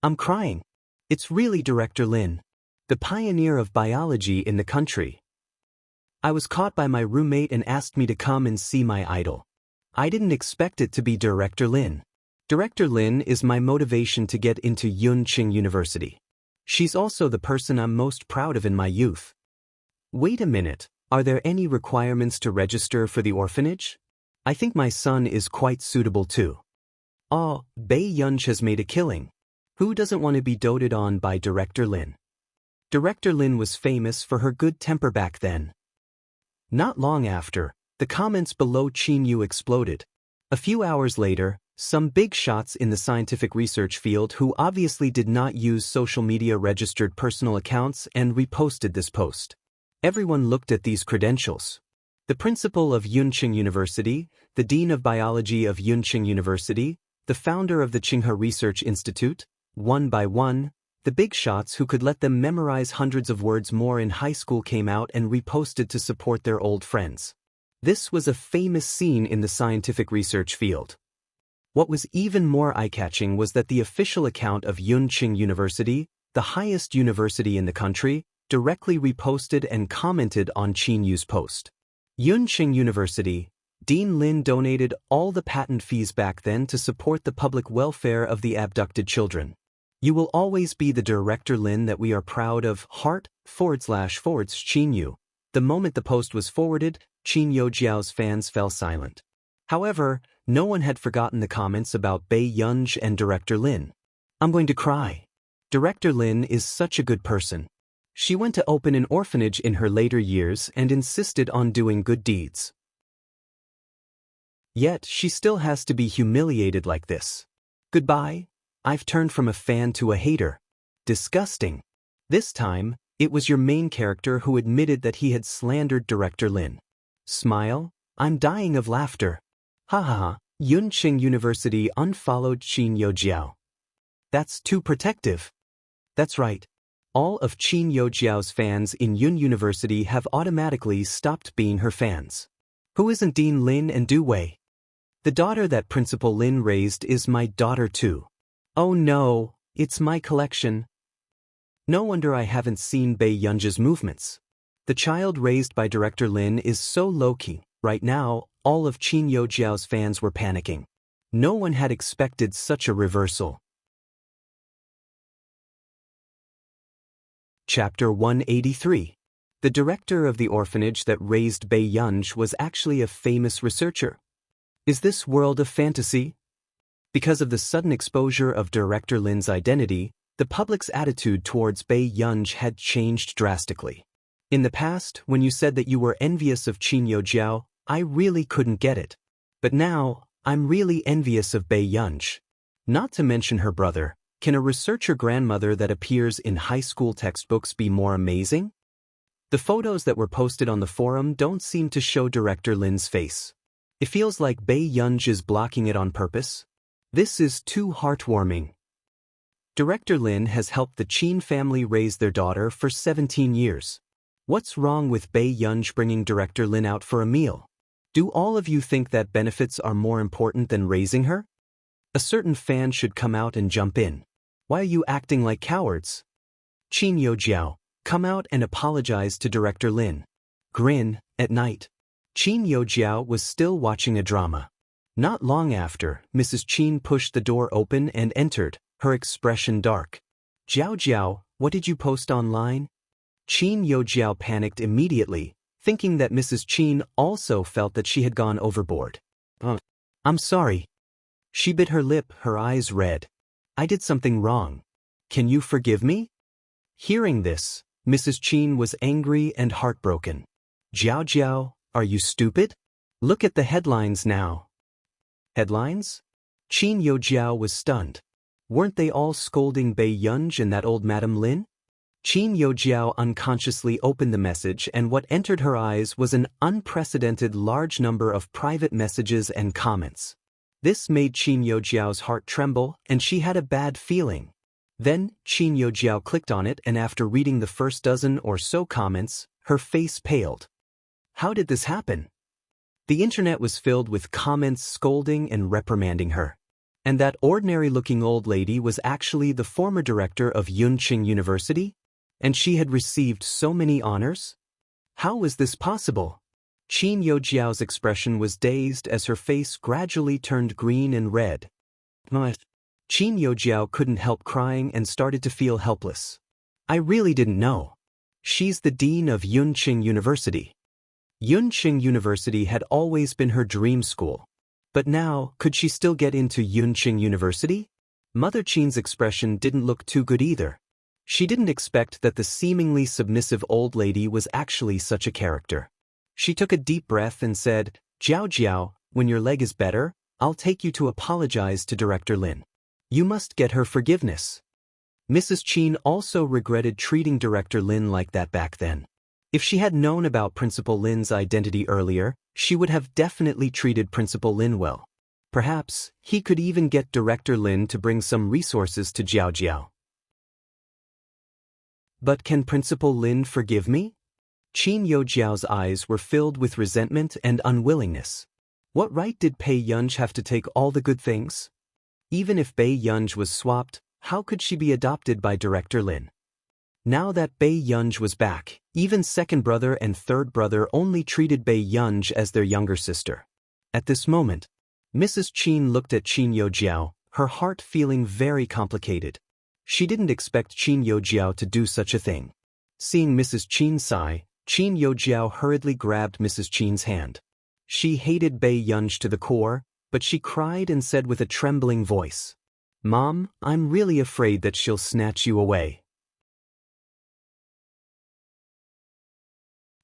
[SPEAKER 1] I'm crying. It's really Director Lin, the pioneer of biology in the country. I was caught by my roommate and asked me to come and see my idol. I didn't expect it to be Director Lin. Director Lin is my motivation to get into Yunqing University. She's also the person I'm most proud of in my youth. Wait a minute, are there any requirements to register for the orphanage? I think my son is quite suitable too. Oh, Bei Yunj has made a killing. Who doesn't want to be doted on by Director Lin? Director Lin was famous for her good temper back then. Not long after, the comments below Qin Yu exploded. A few hours later, some big shots in the scientific research field who obviously did not use social media registered personal accounts and reposted this post. Everyone looked at these credentials. The principal of Yunqing University, the dean of biology of Yunqing University, the founder of the Tsinghua Research Institute, one by one, the big shots who could let them memorize hundreds of words more in high school came out and reposted to support their old friends. This was a famous scene in the scientific research field. What was even more eye-catching was that the official account of Yunqing University, the highest university in the country, directly reposted and commented on Qin Yu's post. Yunqing University, Dean Lin donated all the patent fees back then to support the public welfare of the abducted children. You will always be the Director Lin that we are proud of. Qin Yu. The moment the post was forwarded, Qin Yojiao's fans fell silent. However, no one had forgotten the comments about Bei Yunj and Director Lin. I'm going to cry. Director Lin is such a good person. She went to open an orphanage in her later years and insisted on doing good deeds. Yet she still has to be humiliated like this. Goodbye. I've turned from a fan to a hater. Disgusting. This time, it was your main character who admitted that he had slandered Director Lin. Smile? I'm dying of laughter. Ha ha ha. Yunqing University unfollowed Qin Yojiao. That's too protective. That's right. All of Qin Yojiao's fans in Yun University have automatically stopped being her fans. Who isn't Dean Lin and Du Wei? The daughter that Principal Lin raised is my daughter too. Oh no, it's my collection. No wonder I haven't seen Bei Yunj's movements. The child raised by Director Lin is so low-key. Right now, all of Qin Yojiao's fans were panicking. No one had expected such a reversal. Chapter 183. The director of the orphanage that raised Bei Yunj was actually a famous researcher. Is this world a fantasy? Because of the sudden exposure of Director Lin's identity, the public's attitude towards Bei Yunj had changed drastically. In the past, when you said that you were envious of Qin Yojiao, I really couldn't get it. But now, I'm really envious of Bei Yunj. Not to mention her brother. Can a researcher grandmother that appears in high school textbooks be more amazing? The photos that were posted on the forum don't seem to show Director Lin's face. It feels like Bei Yunj is blocking it on purpose. This is too heartwarming. Director Lin has helped the Qin family raise their daughter for 17 years. What's wrong with Bei Yunj bringing Director Lin out for a meal? Do all of you think that benefits are more important than raising her? A certain fan should come out and jump in. Why are you acting like cowards? Qin Yojiao, come out and apologize to Director Lin. Grin. At night, Qin Yojiao was still watching a drama. Not long after, Mrs. Qin pushed the door open and entered, her expression dark. Jiao Jiao, what did you post online? Qin Yojiao panicked immediately, thinking that Mrs. Qin also felt that she had gone overboard. I'm sorry. She bit her lip, her eyes red. I did something wrong. Can you forgive me? Hearing this, Mrs. Qin was angry and heartbroken. Jiao Jiao, are you stupid? Look at the headlines now. Headlines? Qin Yojiao was stunned. Weren't they all scolding Bei Yunj and that old Madam Lin? Qin Yojiao unconsciously opened the message, and what entered her eyes was an unprecedented large number of private messages and comments. This made Qin Youjiao's heart tremble, and she had a bad feeling. Then, Qin Youjiao clicked on it, and after reading the first dozen or so comments, her face paled. How did this happen? The internet was filled with comments scolding and reprimanding her. And that ordinary-looking old lady was actually the former director of Yunqing University? And she had received so many honors? How was this possible? Qin Youjiao's expression was dazed as her face gradually turned green and red. Qin Youjiao couldn't help crying and started to feel helpless. I really didn't know. She's the dean of Yunqing University. Yunqing University had always been her dream school. But now, could she still get into Yunqing University? Mother Qin's expression didn't look too good either. She didn't expect that the seemingly submissive old lady was actually such a character. She took a deep breath and said, "Jiao Jiao, when your leg is better, I'll take you to apologize to Director Lin. You must get her forgiveness." Mrs. Qin also regretted treating Director Lin like that back then. If she had known about Principal Lin's identity earlier, she would have definitely treated Principal Lin well. Perhaps, he could even get Director Lin to bring some resources to Jiao Jiao. But can Principal Lin forgive me? Qin Youjiao's eyes were filled with resentment and unwillingness. What right did Pei Yunj have to take all the good things? Even if Bei Yunj was swapped, how could she be adopted by Director Lin? Now that Bei Yunj was back, even second brother and third brother only treated Bei Yunj as their younger sister. At this moment, Mrs. Qin looked at Qin Youjiao, her heart feeling very complicated. She didn't expect Qin Youjiao to do such a thing. Seeing Mrs. Qin sigh, Qin Youjiao hurriedly grabbed Mrs. Qin's hand. She hated Bei Yunj to the core, but she cried and said with a trembling voice, "Mom, I'm really afraid that she'll snatch you away."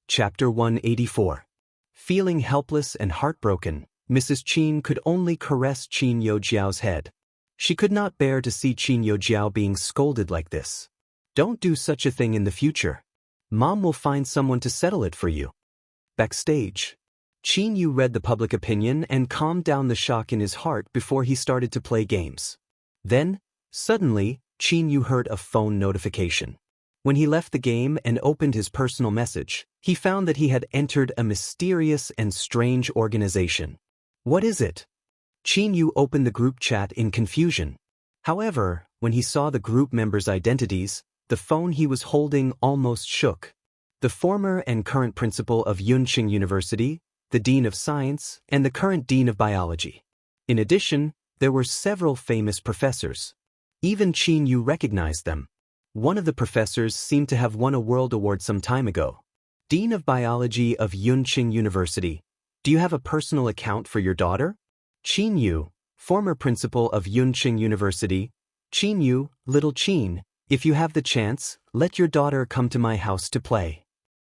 [SPEAKER 1] Chapter 184. Feeling helpless and heartbroken, Mrs. Qin could only caress Qin Youjiao's head. She could not bear to see Qin Youjiao being scolded like this. "Don't do such a thing in the future. Mom will find someone to settle it for you." Backstage, Qin Yu read the public opinion and calmed down the shock in his heart before he started to play games. Then, suddenly, Qin Yu heard a phone notification. When he left the game and opened his personal message, he found that he had entered a mysterious and strange organization. What is it? Qin Yu opened the group chat in confusion. However, when he saw the group members' identities, the phone he was holding almost shook. The former and current principal of Yunqing University, the Dean of Science, and the current Dean of Biology. In addition, there were several famous professors. Even Qin Yu recognized them. One of the professors seemed to have won a world award some time ago. Dean of Biology of Yunqing University, do you have a personal account for your daughter? Qin Yu, former principal of Yunqing University. Qin Yu, little Qin, if you have the chance, let your daughter come to my house to play.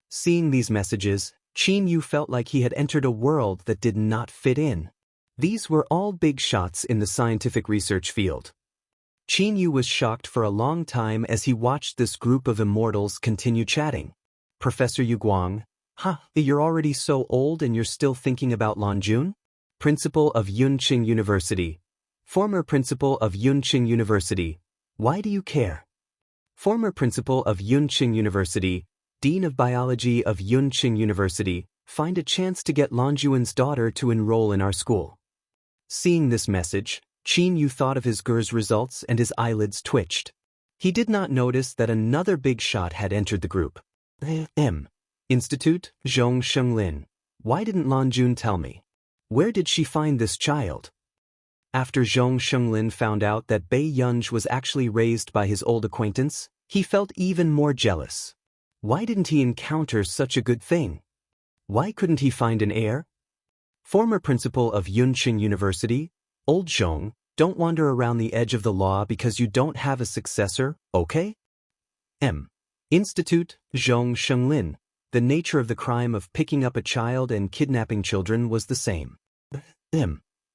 [SPEAKER 1] Seeing these messages, Qin Yu felt like he had entered a world that did not fit in. These were all big shots in the scientific research field. Qin Yu was shocked for a long time as he watched this group of immortals continue chatting. Professor Yu Guang, you're already so old and you're still thinking about Lanjun? Principal of Yunqing University. Former principal of Yunqing University. Why do you care? Former principal of Yunqing University, Dean of Biology of Yunqing University, find a chance to get Lanjuan's daughter to enroll in our school. Seeing this message, Qin Yu thought of his GERS results and his eyelids twitched. He did not notice that another big shot had entered the group. Institute, Zhong Lin. Why didn't Lanjun tell me? Where did she find this child? After Zhong Lin found out that Bei Yunj was actually raised by his old acquaintance, he felt even more jealous. Why didn't he encounter such a good thing? Why couldn't he find an heir? Former principal of Yunqing University, Old Zhong, don't wander around the edge of the law because you don't have a successor, okay? Institute, Zhong Lin. The nature of the crime of picking up a child and kidnapping children was the same.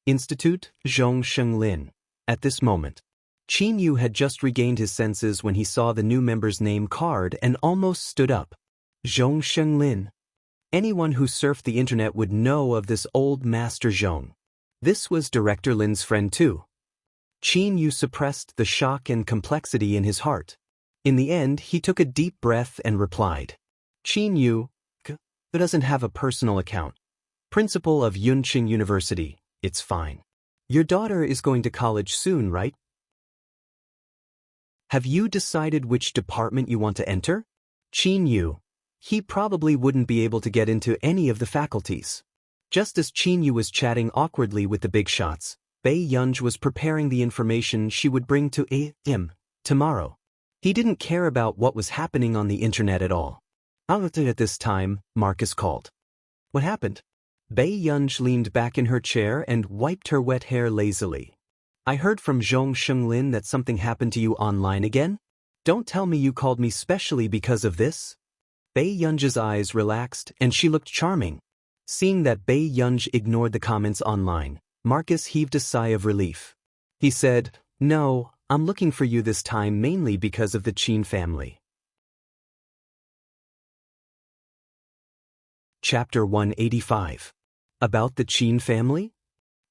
[SPEAKER 1] Institute, Zhong Lin. At this moment, Qin Yu had just regained his senses when he saw the new member's name card and almost stood up. Zhong Lin. Anyone who surfed the internet would know of this old Master Zhong. This was Director Lin's friend too. Qin Yu suppressed the shock and complexity in his heart. In the end, he took a deep breath and replied. Qin Yu, who doesn't have a personal account. Principal of Yunqing University, it's fine. Your daughter is going to college soon, right? Have you decided which department you want to enter? Qin Yu. He probably wouldn't be able to get into any of the faculties. Just as Qin Yu was chatting awkwardly with the big shots, Bei Yunj was preparing the information she would bring to him tomorrow. He didn't care about what was happening on the internet at all. At this time, Marcus called. What happened? Bei Yunj leaned back in her chair and wiped her wet hair lazily. I heard from Zhong Lin that something happened to you online again? Don't tell me you called me specially because of this? Bei Yunj's eyes relaxed and she looked charming. Seeing that Bei Yunj ignored the comments online, Marcus heaved a sigh of relief. He said, No, I'm looking for you this time mainly because of the Qin family. Chapter 185. About the Qin family?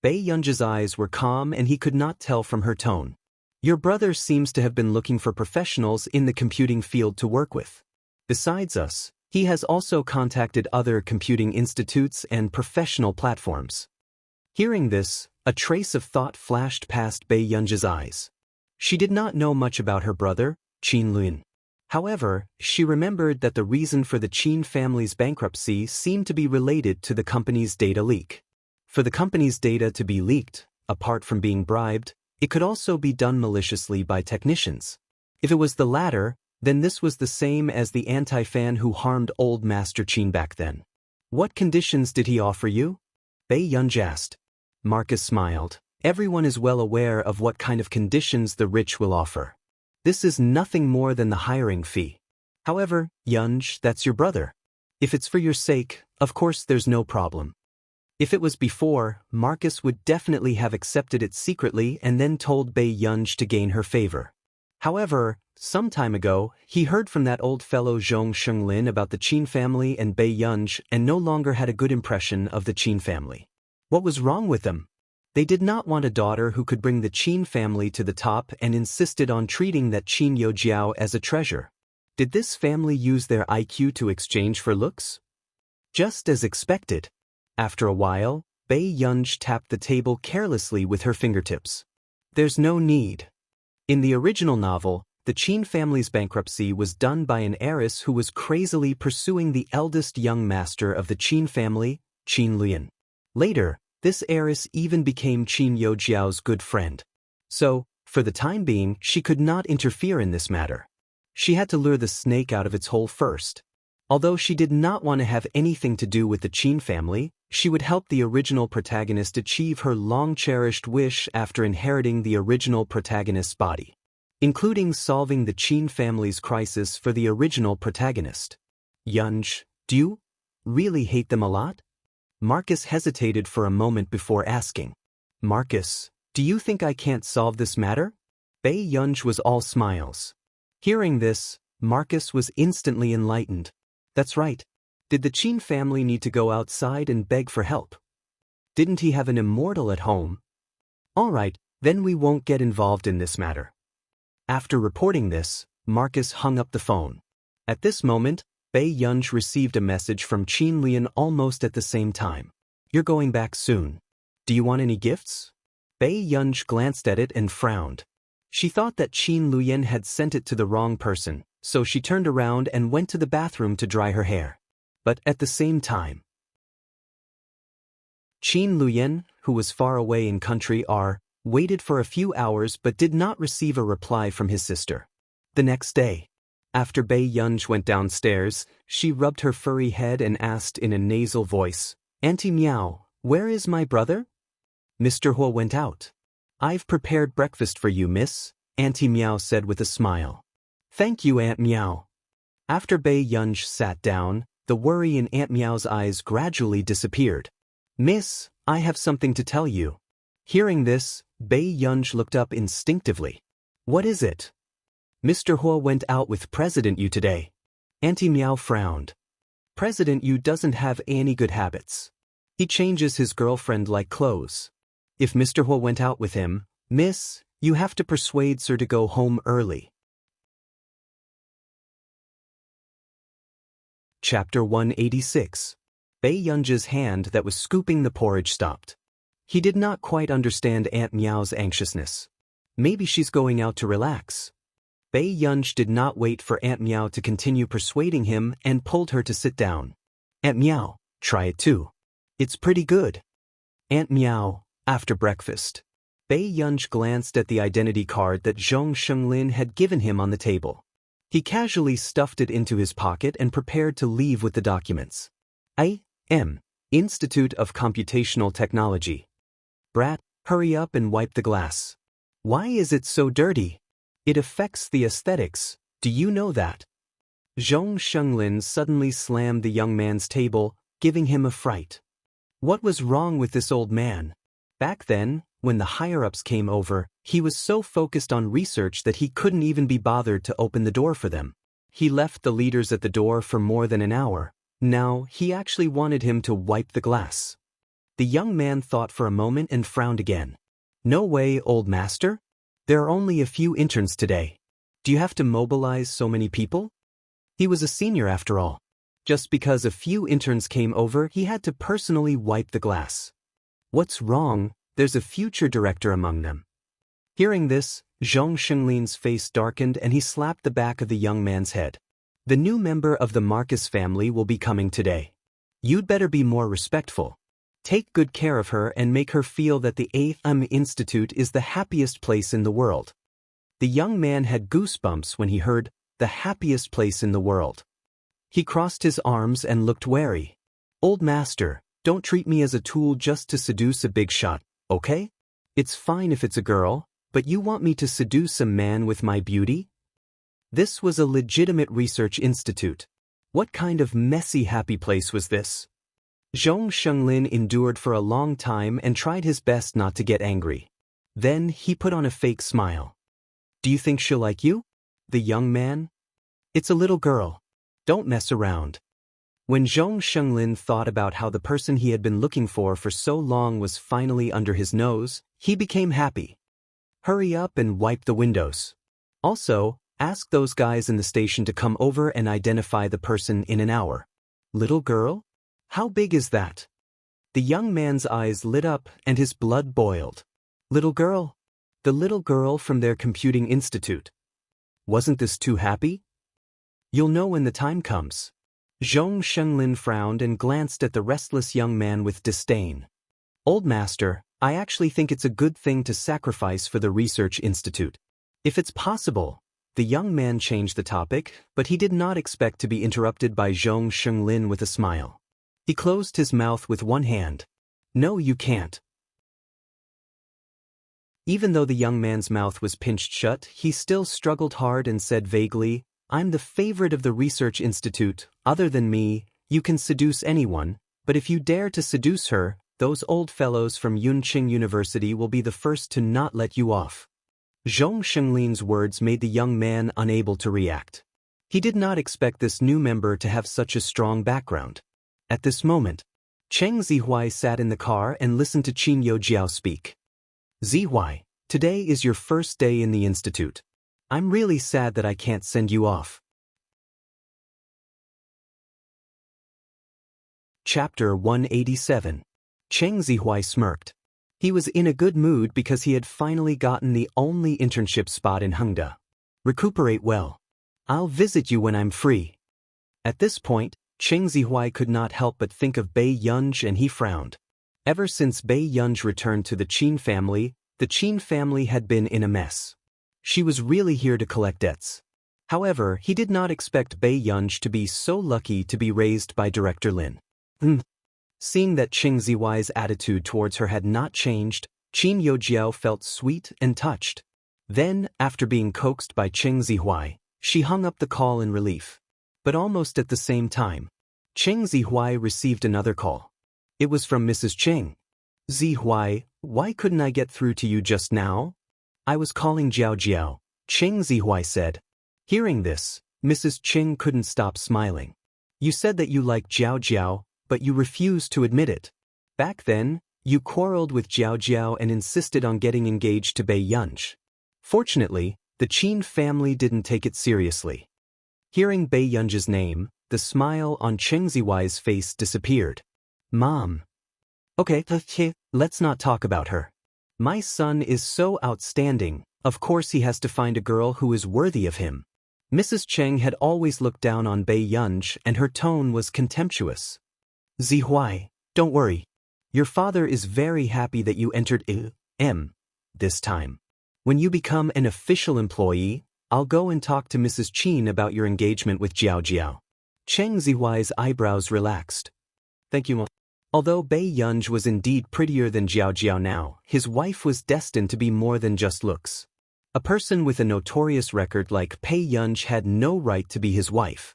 [SPEAKER 1] Bei Yunj's eyes were calm and he could not tell from her tone. Your brother seems to have been looking for professionals in the computing field to work with. Besides us, he has also contacted other computing institutes and professional platforms. Hearing this, a trace of thought flashed past Bei Yunj's eyes. She did not know much about her brother, Qin Lin. However, she remembered that the reason for the Qin family's bankruptcy seemed to be related to the company's data leak. For the company's data to be leaked, apart from being bribed, it could also be done maliciously by technicians. If it was the latter, then this was the same as the anti-fan who harmed old Master Qin back then. What conditions did he offer you? Bei Yunj asked. Marcus smiled. Everyone is well aware of what kind of conditions the rich will offer. This is nothing more than the hiring fee. However, Yunj, that's your brother. If it's for your sake, of course there's no problem. If it was before, Marcus would definitely have accepted it secretly and then told Bei Yunj to gain her favor. However, some time ago, he heard from that old fellow Zhong Lin about the Qin family and Bei Yunj and no longer had a good impression of the Qin family. What was wrong with them? They did not want a daughter who could bring the Qin family to the top and insisted on treating that Qin Youjiao as a treasure. Did this family use their IQ to exchange for looks? Just as expected. After a while, Bei Yunj tapped the table carelessly with her fingertips. There's no need. In the original novel, the Qin family's bankruptcy was done by an heiress who was crazily pursuing the eldest young master of the Qin family, Qin Lin. Later, this heiress even became Qin Youjiao's good friend. So, for the time being, she could not interfere in this matter. She had to lure the snake out of its hole first. Although she did not want to have anything to do with the Qin family, she would help the original protagonist achieve her long-cherished wish after inheriting the original protagonist's body, including solving the Qin family's crisis for the original protagonist. Yunj, do you really hate them a lot? Marcus hesitated for a moment before asking. Marcus, do you think I can't solve this matter? Bei Yunj was all smiles. Hearing this, Marcus was instantly enlightened. That's right. Did the Qin family need to go outside and beg for help? Didn't he have an immortal at home? All right, then we won't get involved in this matter. After reporting this, Marcus hung up the phone. At this moment, Bei Yunj received a message from Qin Lin almost at the same time. You're going back soon. Do you want any gifts? Bei Yunj glanced at it and frowned. She thought that Qin Luyan had sent it to the wrong person, so she turned around and went to the bathroom to dry her hair. But at the same time, Qin Luyan, who was far away in country R, waited for a few hours but did not receive a reply from his sister. The next day, after Bei Yunj went downstairs, she rubbed her furry head and asked in a nasal voice, Auntie Meow, where is my brother? Mr. Huo went out. I've prepared breakfast for you, miss, Auntie Meow said with a smile. Thank you, Aunt Meow. After Bei Yunj sat down, the worry in Aunt Meow's eyes gradually disappeared. Miss, I have something to tell you. Hearing this, Bei Yunj looked up instinctively. What is it? Mr. Huo went out with President Yu today. Auntie Meow frowned. President Yu doesn't have any good habits. He changes his girlfriend like clothes. If Mr. Huo went out with him, Miss, you have to persuade Sir to go home early. Chapter 186. Bei Yunji's hand that was scooping the porridge stopped. He did not quite understand Aunt Miao's anxiousness. Maybe she's going out to relax. Bei Yunji did not wait for Aunt Miao to continue persuading him and pulled her to sit down. Aunt Miao, try it too. It's pretty good. Aunt Miao, after breakfast. Bei Yunji glanced at the identity card that Zhong Lin had given him on the table. He casually stuffed it into his pocket and prepared to leave with the documents. I.M. Institute of Computational Technology. Brat, hurry up and wipe the glass. Why is it so dirty? It affects the aesthetics, do you know that? Zhong Lin suddenly slammed the young man's table, giving him a fright. What was wrong with this old man? Back then, when the higher-ups came over, he was so focused on research that he couldn't even be bothered to open the door for them. He left the leaders at the door for more than an hour. Now, he actually wanted him to wipe the glass. The young man thought for a moment and frowned again. No way, old master. There are only a few interns today. Do you have to mobilize so many people? He was a senior after all. Just because a few interns came over, he had to personally wipe the glass. What's wrong? There's a future director among them. Hearing this, Zhong Lin's face darkened and he slapped the back of the young man's head. The new member of the Marcus family will be coming today. You'd better be more respectful. Take good care of her and make her feel that the 8th Institute is the happiest place in the world. The young man had goosebumps when he heard, the happiest place in the world. He crossed his arms and looked wary. Old master, don't treat me as a tool just to seduce a big shot, okay? It's fine if it's a girl, but you want me to seduce a man with my beauty? This was a legitimate research institute. What kind of messy happy place was this? Zhong Lin endured for a long time and tried his best not to get angry. Then he put on a fake smile. Do you think she'll like you? The young man? It's a little girl. Don't mess around. When Zhong Lin thought about how the person he had been looking for so long was finally under his nose, he became happy. Hurry up and wipe the windows. Also, ask those guys in the station to come over and identify the person in an hour. Little girl? How big is that? The young man's eyes lit up and his blood boiled. Little girl? The little girl from their computing institute. Wasn't this too happy? You'll know when the time comes. Zhong Lin frowned and glanced at the restless young man with disdain. Old master, I actually think it's a good thing to sacrifice for the research institute. If it's possible. The young man changed the topic, but he did not expect to be interrupted by Zhong Lin with a smile. He closed his mouth with one hand. No, you can't. Even though the young man's mouth was pinched shut, he still struggled hard and said vaguely, I'm the favorite of the research institute. Other than me, you can seduce anyone, but if you dare to seduce her, those old fellows from Yunqing University will be the first to not let you off. Zhong Lin's words made the young man unable to react. He did not expect this new member to have such a strong background. At this moment, Cheng Zihuai sat in the car and listened to Qin Youjiao speak. Zihuai, today is your first day in the institute. I'm really sad that I can't send you off. Chapter 187. Cheng Zihuai smirked. He was in a good mood because he had finally gotten the only internship spot in Hengda. Recuperate well. I'll visit you when I'm free. At this point, Cheng Zihuai could not help but think of Bei Yunji and he frowned. Ever since Bei Yunji returned to the Qin family, the Qin family had been in a mess. She was really here to collect debts. However, he did not expect Bei Yunji to be so lucky to be raised by Director Lin. Seeing that Cheng Zihuai's attitude towards her had not changed, Qin Youjiao felt sweet and touched. Then, after being coaxed by Cheng Zihuai, she hung up the call in relief. But almost at the same time, Cheng Zihuai received another call. It was from Mrs. Cheng. Zihuai, why couldn't I get through to you just now? I was calling Jiao Jiao, Cheng Zihuai said. Hearing this, Mrs. Cheng couldn't stop smiling. You said that you liked Jiao Jiao, but you refused to admit it. Back then, You quarreled with Jiao Jiao and insisted on getting engaged to Bei Yunj. Fortunately, the Qin family didn't take it seriously. Hearing Bei Yunj's name, the smile on Cheng Zihuai's face disappeared. Mom. Okay, let's not talk about her. My son is so outstanding, of course he has to find a girl who is worthy of him. Mrs. Cheng had always looked down on Bei Yunj and her tone was contemptuous. Zihuai, don't worry. Your father is very happy that you entered IM this time. When you become an official employee, I'll go and talk to Mrs. Qin about your engagement with Jiao Jiao. Cheng Zihuai's eyebrows relaxed. Thank you, Mom. Although Bei Yunj was indeed prettier than Jiao Jiao now, his wife was destined to be more than just looks. A person with a notorious record like Bei Yunj had no right to be his wife.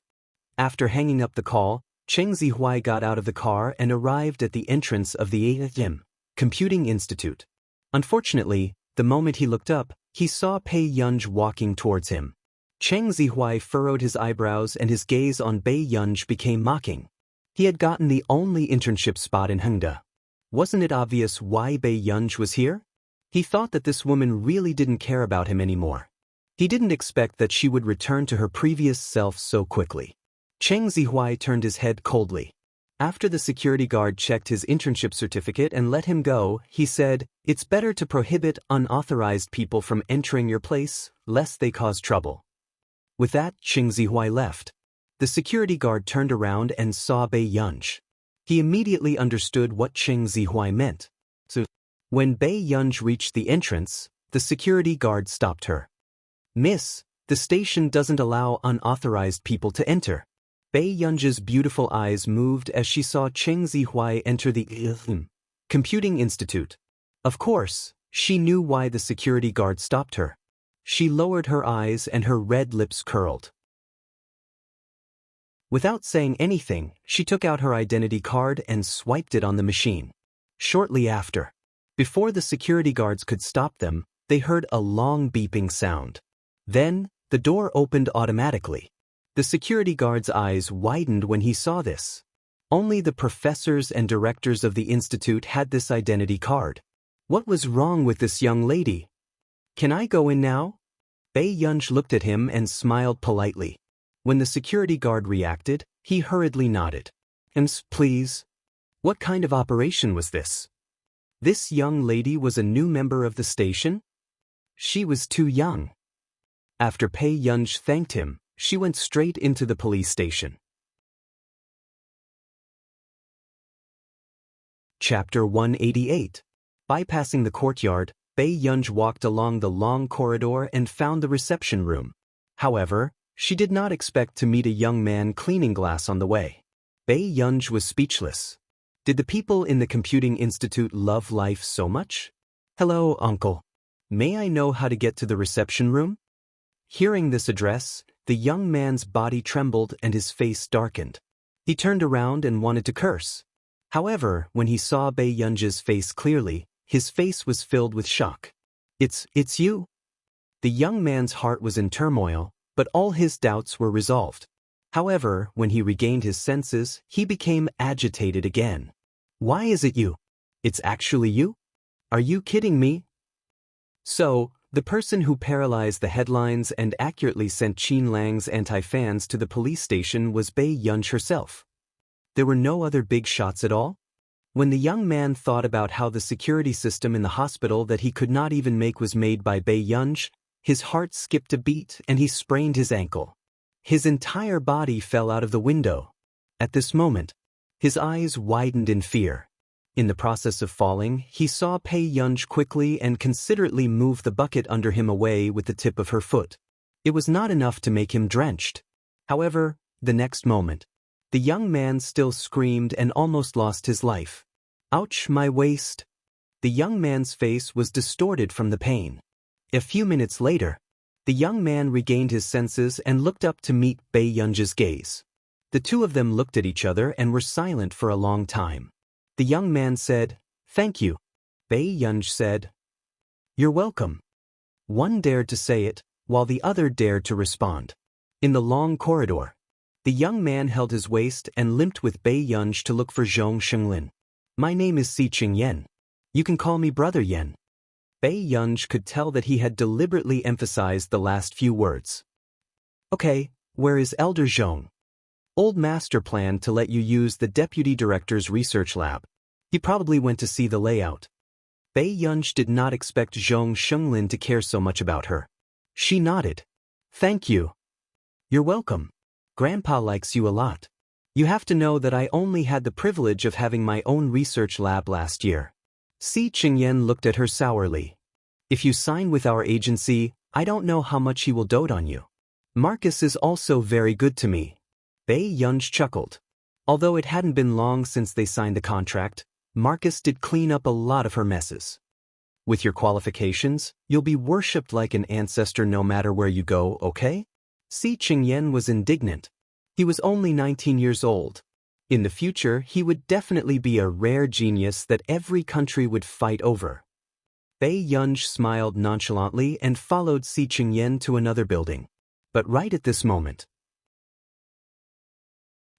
[SPEAKER 1] After hanging up the call, Cheng Zihuai got out of the car and arrived at the entrance of the IM Computing Institute. Unfortunately, the moment he looked up, he saw Bei Yunj walking towards him. Cheng Zihuai furrowed his eyebrows and his gaze on Bei Yunj became mocking. He had gotten the only internship spot in Hengda. Wasn't it obvious why Bei Yunj was here? He thought that this woman really didn't care about him anymore. He didn't expect that she would return to her previous self so quickly. Cheng Zihuai turned his head coldly. After the security guard checked his internship certificate and let him go, he said, "It's better to prohibit unauthorized people from entering your place, lest they cause trouble." With that, Cheng Zihuai left. The security guard turned around and saw Bei Yunj. He immediately understood what Cheng Zihuai meant. So, when Bei Yunj reached the entrance, the security guard stopped her. "Miss, the station doesn't allow unauthorized people to enter." Bei Yunj's beautiful eyes moved as she saw Cheng Zihuai enter the Computing Institute. Of course, she knew why the security guard stopped her. She lowered her eyes and her red lips curled. Without saying anything, she took out her identity card and swiped it on the machine. Shortly after, before the security guards could stop them, they heard a long beeping sound. Then, the door opened automatically. The security guard's eyes widened when he saw this. Only the professors and directors of the institute had this identity card. What was wrong with this young lady? "Can I go in now?" Bei Yunj looked at him and smiled politely. When the security guard reacted, he hurriedly nodded. Please." What kind of operation was this? This young lady was a new member of the station? She was too young. After Bei Yunj thanked him, she went straight into the police station. Chapter 188. Bypassing the courtyard, Bei Yunj walked along the long corridor and found the reception room. However, she did not expect to meet a young man cleaning glass on the way. Bei Yunj was speechless. Did the people in the Computing Institute love life so much? "Hello, uncle. May I know how to get to the reception room?" Hearing this address, the young man's body trembled and his face darkened. He turned around and wanted to curse. However, when he saw Bei Yunj's face clearly, his face was filled with shock. It's you?" The young man's heart was in turmoil, but all his doubts were resolved. However, when he regained his senses, he became agitated again. "Why is it you? It's actually you? Are you kidding me?" So, the person who paralyzed the headlines and accurately sent Qin Lang's anti-fans to the police station was Bei Yunj herself. There were no other big shots at all? When the young man thought about how the security system in the hospital that he could not even make was made by Bei Yunj, his heart skipped a beat and he sprained his ankle. His entire body fell out of the window. At this moment, his eyes widened in fear. In the process of falling, he saw Bei Yunj quickly and considerately move the bucket under him away with the tip of her foot. It was not enough to make him drenched. However, the next moment, the young man still screamed and almost lost his life. "Ouch, my waist!" The young man's face was distorted from the pain. A few minutes later, the young man regained his senses and looked up to meet Bei Yunj's gaze. The two of them looked at each other and were silent for a long time. The young man said, "Thank you." Bei Yunj said, "You're welcome." One dared to say it, while the other dared to respond. In the long corridor, the young man held his waist and limped with Bei Yunj to look for Zhong Shenglin. "My name is Si Qingyan. You can call me Brother Yen. Bei Yunj could tell that he had deliberately emphasized the last few words. Okay, where is Elder Zhong? Old Master planned to let you use the Deputy Director's research lab. He probably went to see the layout. Bei Yunj did not expect Zhong Shenglin to care so much about her. She nodded. Thank you. You're welcome. Grandpa likes you a lot. You have to know that I only had the privilege of having my own research lab last year. Si Qingyan looked at her sourly. If you sign with our agency, I don't know how much he will dote on you. Marcus is also very good to me. Bei Yunj chuckled. Although it hadn't been long since they signed the contract, Marcus did clean up a lot of her messes. With your qualifications, you'll be worshipped like an ancestor no matter where you go, okay? Si Qingyan was indignant. He was only 19 years old. In the future, he would definitely be a rare genius that every country would fight over. Bei Yunj smiled nonchalantly and followed Si Qingyan to another building. But right at this moment,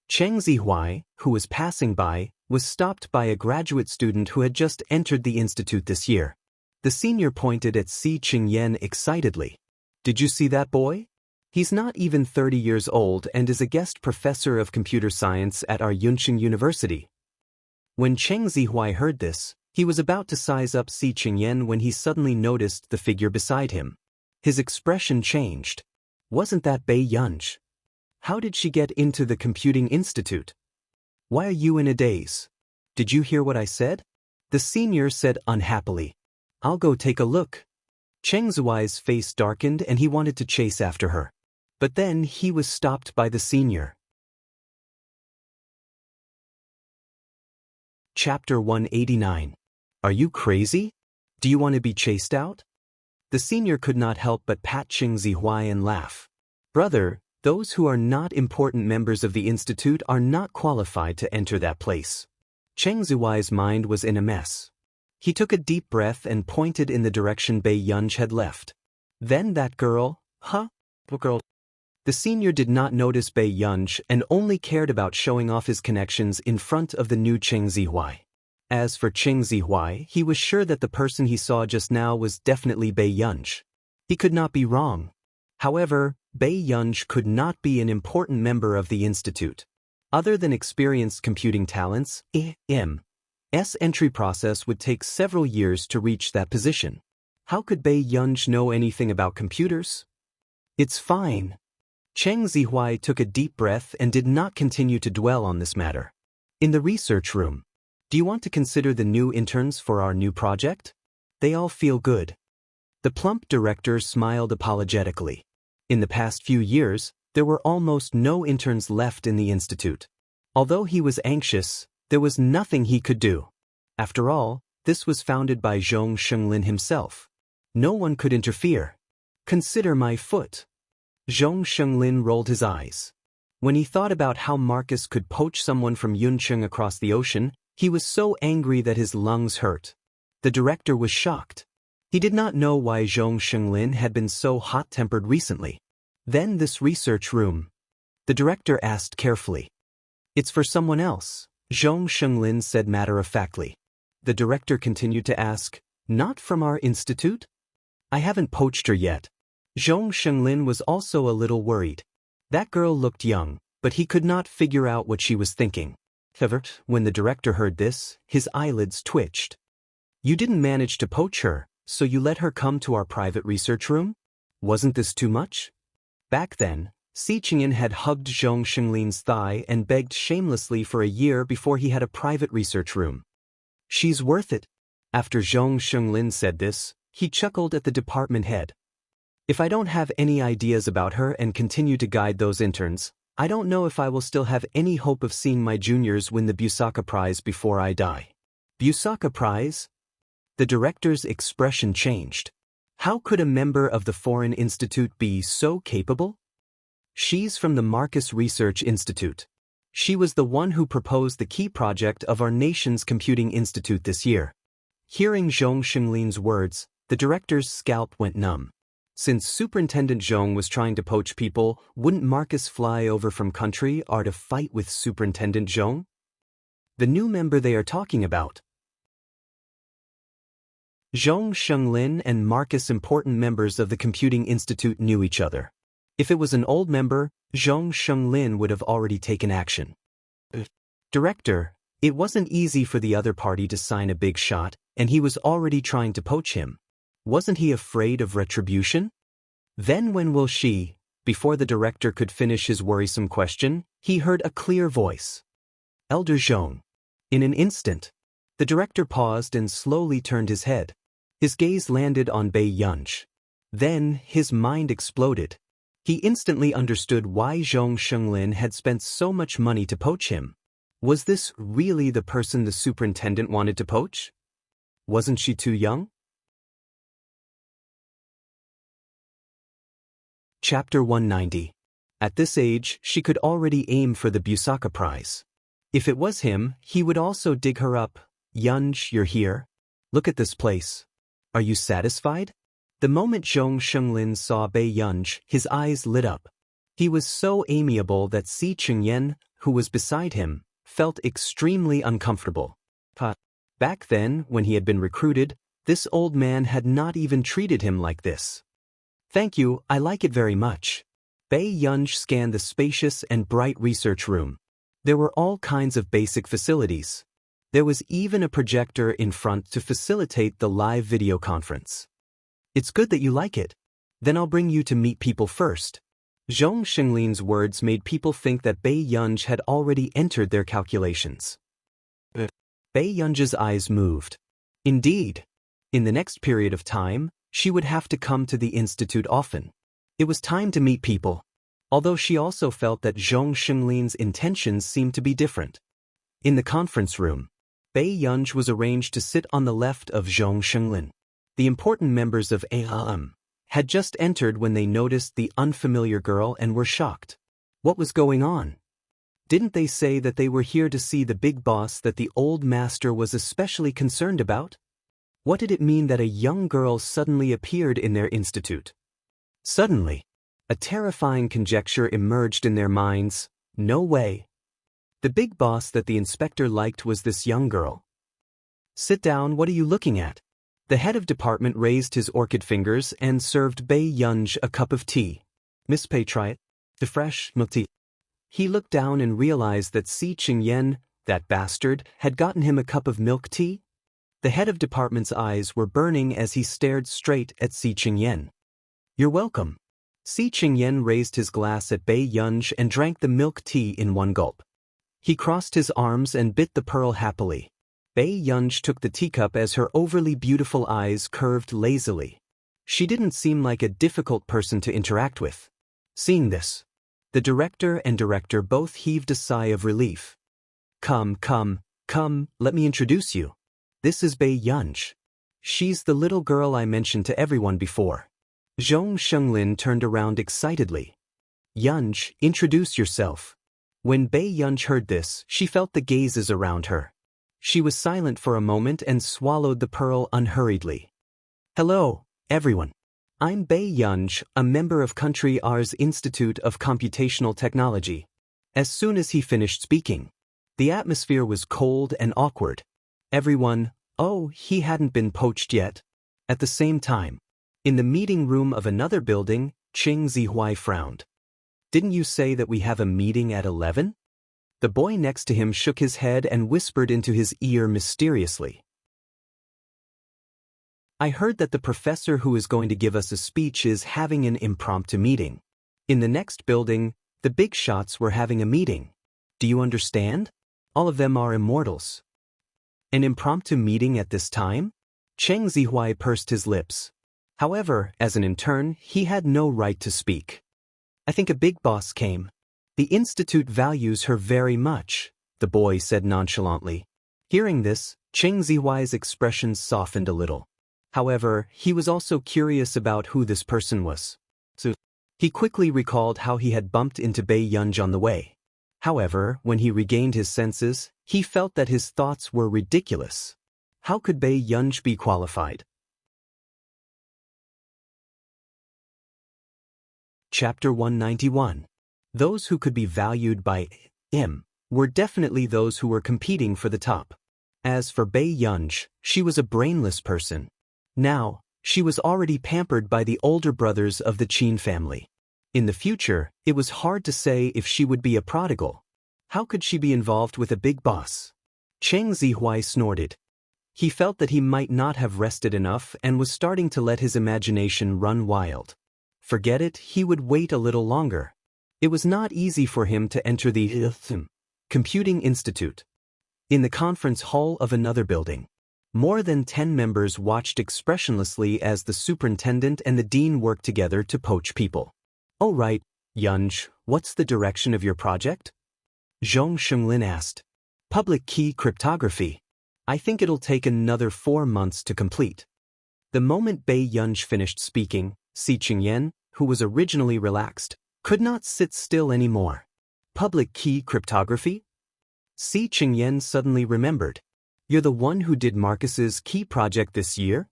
[SPEAKER 1] Cheng Zihuai, who was passing by, was stopped by a graduate student who had just entered the institute this year. The senior pointed at Si Qingyan excitedly. Did you see that boy? He's not even 30 years old and is a guest professor of computer science at our Yunqing University. When Cheng Zihuai heard this, he was about to size up Si Qingyan when he suddenly noticed the figure beside him. His expression changed. Wasn't that Bei Yunj? How did she get into the computing institute? Why are you in a daze? Did you hear what I said? The senior said unhappily. I'll go take a look. Cheng Zihuai's face darkened and he wanted to chase after her. But then he was stopped by the senior. Chapter 189. Are you crazy? Do you want to be chased out? The senior could not help but pat Cheng Zihuai and laugh. Brother, those who are not important members of the institute are not qualified to enter that place. Cheng Zihuai's mind was in a mess. He took a deep breath and pointed in the direction Bei Yunj had left. Then that girl, huh? What girl? The senior did not notice Bei Yunj and only cared about showing off his connections in front of the new Cheng Zihuai. As for Cheng Zihuai, he was sure that the person he saw just now was definitely Bei Yunj. He could not be wrong. However, Bei Yunj could not be an important member of the institute. Other than experienced computing talents, S entry process would take several years to reach that position. How could Bei Yunj know anything about computers? It's fine. Cheng Zihuai took a deep breath and did not continue to dwell on this matter. In the research room, do you want to consider the new interns for our new project? They all feel good. The plump director smiled apologetically. In the past few years, there were almost no interns left in the institute. Although he was anxious, there was nothing he could do. After all, this was founded by Zhong Shenglin himself. No one could interfere. Consider my foot. Zhong Shenglin rolled his eyes. When he thought about how Marcus could poach someone from Yunqing across the ocean, he was so angry that his lungs hurt. The director was shocked. He did not know why Zhong Shenglin had been so hot-tempered recently. Then this research room. The director asked carefully. It's for someone else, Zhong Shenglin said matter-of-factly. The director continued to ask, not from our institute? I haven't poached her yet. Zhong Shenglin was also a little worried. That girl looked young, but he could not figure out what she was thinking. However, when the director heard this, his eyelids twitched. You didn't manage to poach her, so you let her come to our private research room? Wasn't this too much? Back then, Si Qingyan had hugged Zhong Shenglin's thigh and begged shamelessly for a year before he had a private research room. She's worth it. After Zhong Shenglin said this, he chuckled at the department head. If I don't have any ideas about her and continue to guide those interns, I don't know if I will still have any hope of seeing my juniors win the Busaka Prize before I die. Busaka Prize? The director's expression changed. How could a member of the Foreign Institute be so capable? She's from the Marcus Research Institute. She was the one who proposed the key project of our nation's computing institute this year. Hearing Zhong Shenglin's words, the director's scalp went numb. Since Superintendent Zhong was trying to poach people, wouldn't Marcus fly over from country or to fight with Superintendent Zhong? The new member they are talking about. Wuxia Lin and Marcus, important members of the Computing Institute, knew each other. If it was an old member, Wuxia Lin would have already taken action. Director, it wasn't easy for the other party to sign a big shot, and he was already trying to poach him. Wasn't he afraid of retribution? Then when will she, before the director could finish his worrisome question, he heard a clear voice. Elder Zhong. In an instant, the director paused and slowly turned his head. His gaze landed on Bei Yunj. Then his mind exploded. He instantly understood why Wuxia Lin had spent so much money to poach him. Was this really the person the superintendent wanted to poach? Wasn't she too young? Chapter 190. At this age, she could already aim for the Busaka Prize. If it was him, he would also dig her up. Yunj, you're here? Look at this place. Are you satisfied? The moment Wuxia Lin saw Bei Yunj, his eyes lit up. He was so amiable that Si Chengyan, who was beside him, felt extremely uncomfortable. Back then, when he had been recruited, this old man had not even treated him like this. Thank you, I like it very much. Bei Yunj scanned the spacious and bright research room. There were all kinds of basic facilities. There was even a projector in front to facilitate the live video conference. It's good that you like it. Then I'll bring you to meet people first. Wuxia Lin's words made people think that Bei Yunj had already entered their calculations. Bei Yunj's eyes moved. Indeed. In the next period of time, she would have to come to the institute often. It was time to meet people. Although she also felt that Wuxia Lin's intentions seemed to be different. In the conference room, Bei Yunj was arranged to sit on the left of Wuxia Lin. The important members of AAM had just entered when they noticed the unfamiliar girl and were shocked. What was going on? Didn't they say that they were here to see the big boss that the old master was especially concerned about? What did it mean that a young girl suddenly appeared in their institute? Suddenly, a terrifying conjecture emerged in their minds. No way. The big boss that the inspector liked was this young girl. Sit down, what are you looking at? The head of department raised his orchid fingers and served Bei Yunj a cup of tea. Miss Pei, try it. The fresh milk tea. He looked down and realized that Si Chengyan, that bastard, had gotten him a cup of milk tea. The head of department's eyes were burning as he stared straight at Si Chengyan. You're welcome. Si Chengyan raised his glass at Bei Yunj and drank the milk tea in one gulp. He crossed his arms and bit the pearl happily. Bei Yunj took the teacup as her overly beautiful eyes curved lazily. She didn't seem like a difficult person to interact with. Seeing this, the director and director both heaved a sigh of relief. Come, let me introduce you. This is Bei Yunj. She's the little girl I mentioned to everyone before. Wuxia Lin turned around excitedly. Yunj, introduce yourself. When Bei Yunj heard this, she felt the gazes around her. She was silent for a moment and swallowed the pearl unhurriedly. Hello, everyone. I'm Bei Yunj, a member of Country R's Institute of Computational Technology. As soon as he finished speaking, the atmosphere was cold and awkward. Everyone, oh, he hadn't been poached yet. At the same time, in the meeting room of another building, Cheng Zihuai frowned. Didn't you say that we have a meeting at 11? The boy next to him shook his head and whispered into his ear mysteriously. I heard that the professor who is going to give us a speech is having an impromptu meeting. In the next building, the big shots were having a meeting. Do you understand? All of them are immortals. An impromptu meeting at this time? Cheng Zihuai pursed his lips. However, as an intern, he had no right to speak. I think a big boss came. The institute values her very much, the boy said nonchalantly. Hearing this, Cheng Zihuai's expressions softened a little. However, he was also curious about who this person was. So, he quickly recalled how he had bumped into Bei Yunj on the way. However, when he regained his senses, he felt that his thoughts were ridiculous. How could Bei Yunj be qualified? Chapter 191. Those who could be valued by him were definitely those who were competing for the top. As for Bei Yunj, she was a brainless person. Now, she was already pampered by the older brothers of the Qin family. In the future, it was hard to say if she would be a prodigal. How could she be involved with a big boss? Cheng Zihuai snorted. He felt that he might not have rested enough and was starting to let his imagination run wild. Forget it, he would wait a little longer. It was not easy for him to enter the Computing Institute. In the conference hall of another building, more than 10 members watched expressionlessly as the superintendent and the dean worked together to poach people. "Oh right, Yunj, what's the direction of your project?" Zhong Shenglin asked. "Public key cryptography. I think it'll take another 4 months to complete." The moment Bei Yunj finished speaking, Si Qingyan, who was originally relaxed, could not sit still anymore. "Public key cryptography?" Si Qingyan suddenly remembered. "You're the one who did Marcus's key project this year?"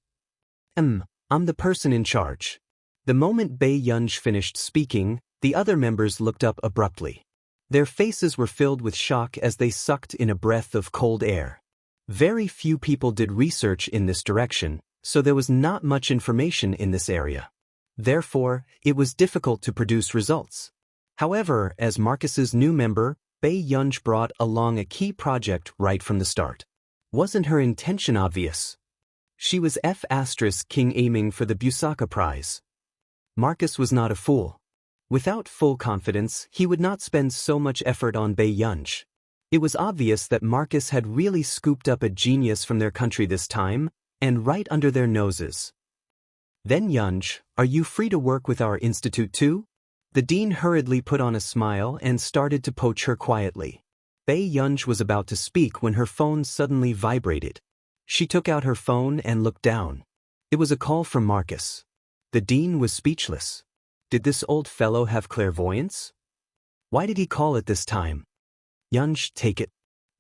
[SPEAKER 1] I'm the person in charge." The moment Bei Yunj finished speaking, the other members looked up abruptly. Their faces were filled with shock as they sucked in a breath of cold air. Very few people did research in this direction, so there was not much information in this area. Therefore, it was difficult to produce results. However, as Marcus's new member, Bei Yunj brought along a key project right from the start. Wasn't her intention obvious? She was King aiming for the Busaka Prize. Marcus was not a fool. Without full confidence, he would not spend so much effort on Bei Yunj. It was obvious that Marcus had really scooped up a genius from their country this time, and right under their noses. "Then Yunj, are you free to work with our institute too?" The dean hurriedly put on a smile and started to poach her quietly. Bei Yunj was about to speak when her phone suddenly vibrated. She took out her phone and looked down. It was a call from Marcus. The dean was speechless. Did this old fellow have clairvoyance? Why did he call at this time? "Yunj, take it."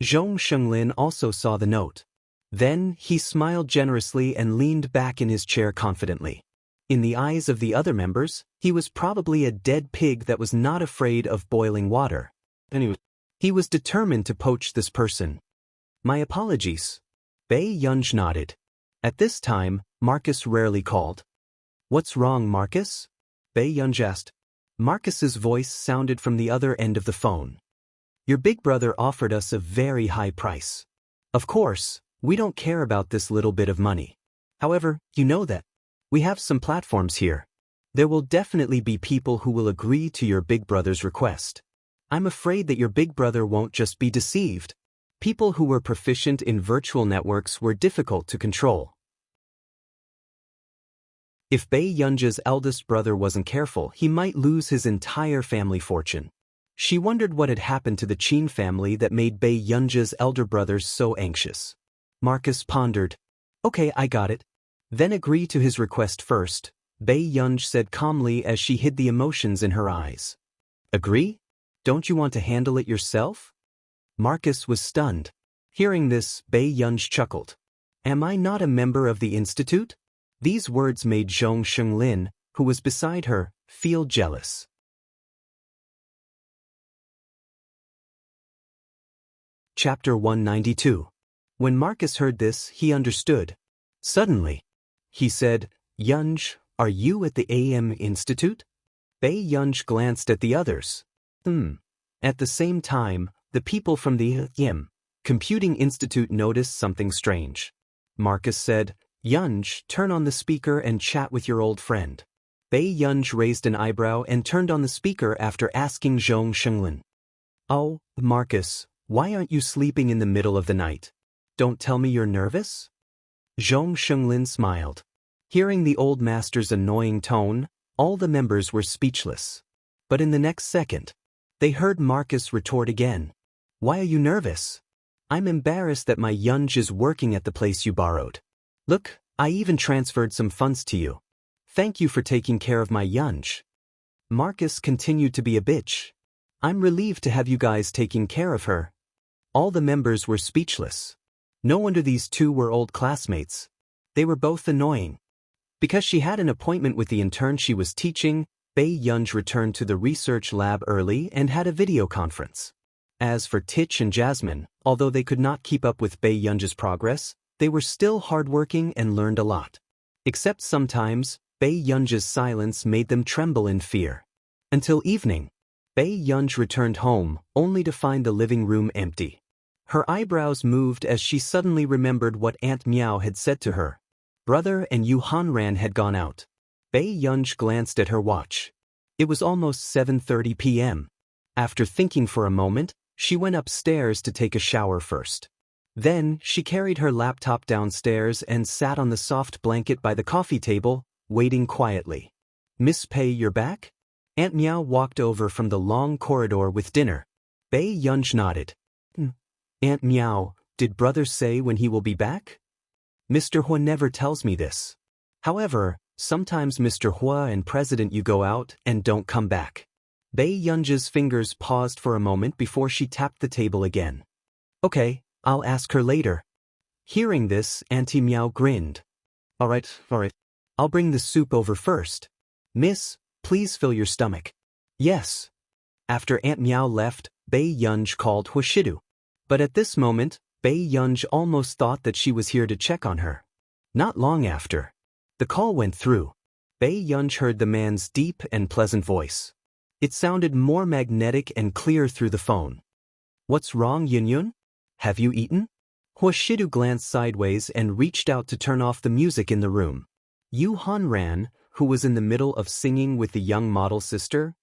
[SPEAKER 1] Zhong Shenglin also saw the note. Then, he smiled generously and leaned back in his chair confidently. In the eyes of the other members, he was probably a dead pig that was not afraid of boiling water. Anyway, he was determined to poach this person. "My apologies." Bei Yunj nodded. At this time, Marcus rarely called. "What's wrong, Marcus?" Bei Yunj asked. Marcus's voice sounded from the other end of the phone. "Your big brother offered us a very high price. Of course, we don't care about this little bit of money. However, you know that. We have some platforms here. There will definitely be people who will agree to your big brother's request. I'm afraid that your big brother won't just be deceived. People who were proficient in virtual networks were difficult to control. If Bei Yunj's eldest brother wasn't careful, he might lose his entire family fortune." She wondered what had happened to the Qin family that made Bei Yunj's elder brother so anxious. Marcus pondered. "Okay, I got it. Then agree to his request first," Bei Yunj said calmly as she hid the emotions in her eyes. "Agree? Don't you want to handle it yourself?" Marcus was stunned. Hearing this, Bei Yunj chuckled. "Am I not a member of the institute?" These words made Zhong Shenglin, who was beside her, feel jealous. Chapter 192. When Marcus heard this, he understood. Suddenly, he said, "Yunj, are you at the AM Institute?" Bei Yunj glanced at the others. At the same time, the people from the Computing Institute noticed something strange. Marcus said, "Yunj, turn on the speaker and chat with your old friend." Bei Yunj raised an eyebrow and turned on the speaker after asking Zhong Shenglin. "Oh, Marcus, why aren't you sleeping in the middle of the night? Don't tell me you're nervous?" Zhong Shenglin smiled. Hearing the old master's annoying tone, all the members were speechless. But in the next second, they heard Marcus retort again. "Why are you nervous? I'm embarrassed that my Yunj is working at the place you borrowed. Look, I even transferred some funds to you. Thank you for taking care of my Yunj." Marcus continued to be a bitch. "I'm relieved to have you guys taking care of her." All the members were speechless. No wonder these two were old classmates. They were both annoying. Because she had an appointment with the intern she was teaching, Bei Yunj returned to the research lab early and had a video conference. As for Tich and Jasmine, although they could not keep up with Bei Yunj's progress, they were still hardworking and learned a lot. Except sometimes, Bei Yunj's silence made them tremble in fear. Until evening, Bei Yunj returned home, only to find the living room empty. Her eyebrows moved as she suddenly remembered what Aunt Miao had said to her. Brother and Yu Hanran had gone out. Bei Yunj glanced at her watch. It was almost 7:30 p.m. After thinking for a moment, she went upstairs to take a shower first. Then, she carried her laptop downstairs and sat on the soft blanket by the coffee table, waiting quietly. Miss Pei, you're back? Aunt Miao walked over from the long corridor with dinner. Bei Yunj nodded. Aunt Miao, did brother say when he will be back? Mr. Hua never tells me this. However, sometimes Mr. Hua and President Yu go out and don't come back. Bei Yunj's fingers paused for a moment before she tapped the table again. Okay, I'll ask her later. Hearing this, Auntie Miao grinned. All right. I'll bring the soup over first. Miss, please fill your stomach. Yes. After Aunt Miao left, Bei Yunj called Huashidu. But at this moment, Bei Yunj almost thought that she was here to check on her. Not long after, the call went through. Bei Yunj heard the man's deep and pleasant voice. It sounded more magnetic and clear through the phone. What's wrong, Yunyun? Have you eaten? Huashidu glanced sideways and reached out to turn off the music in the room. Yu Hanran, who was in the middle of singing with the young model sister.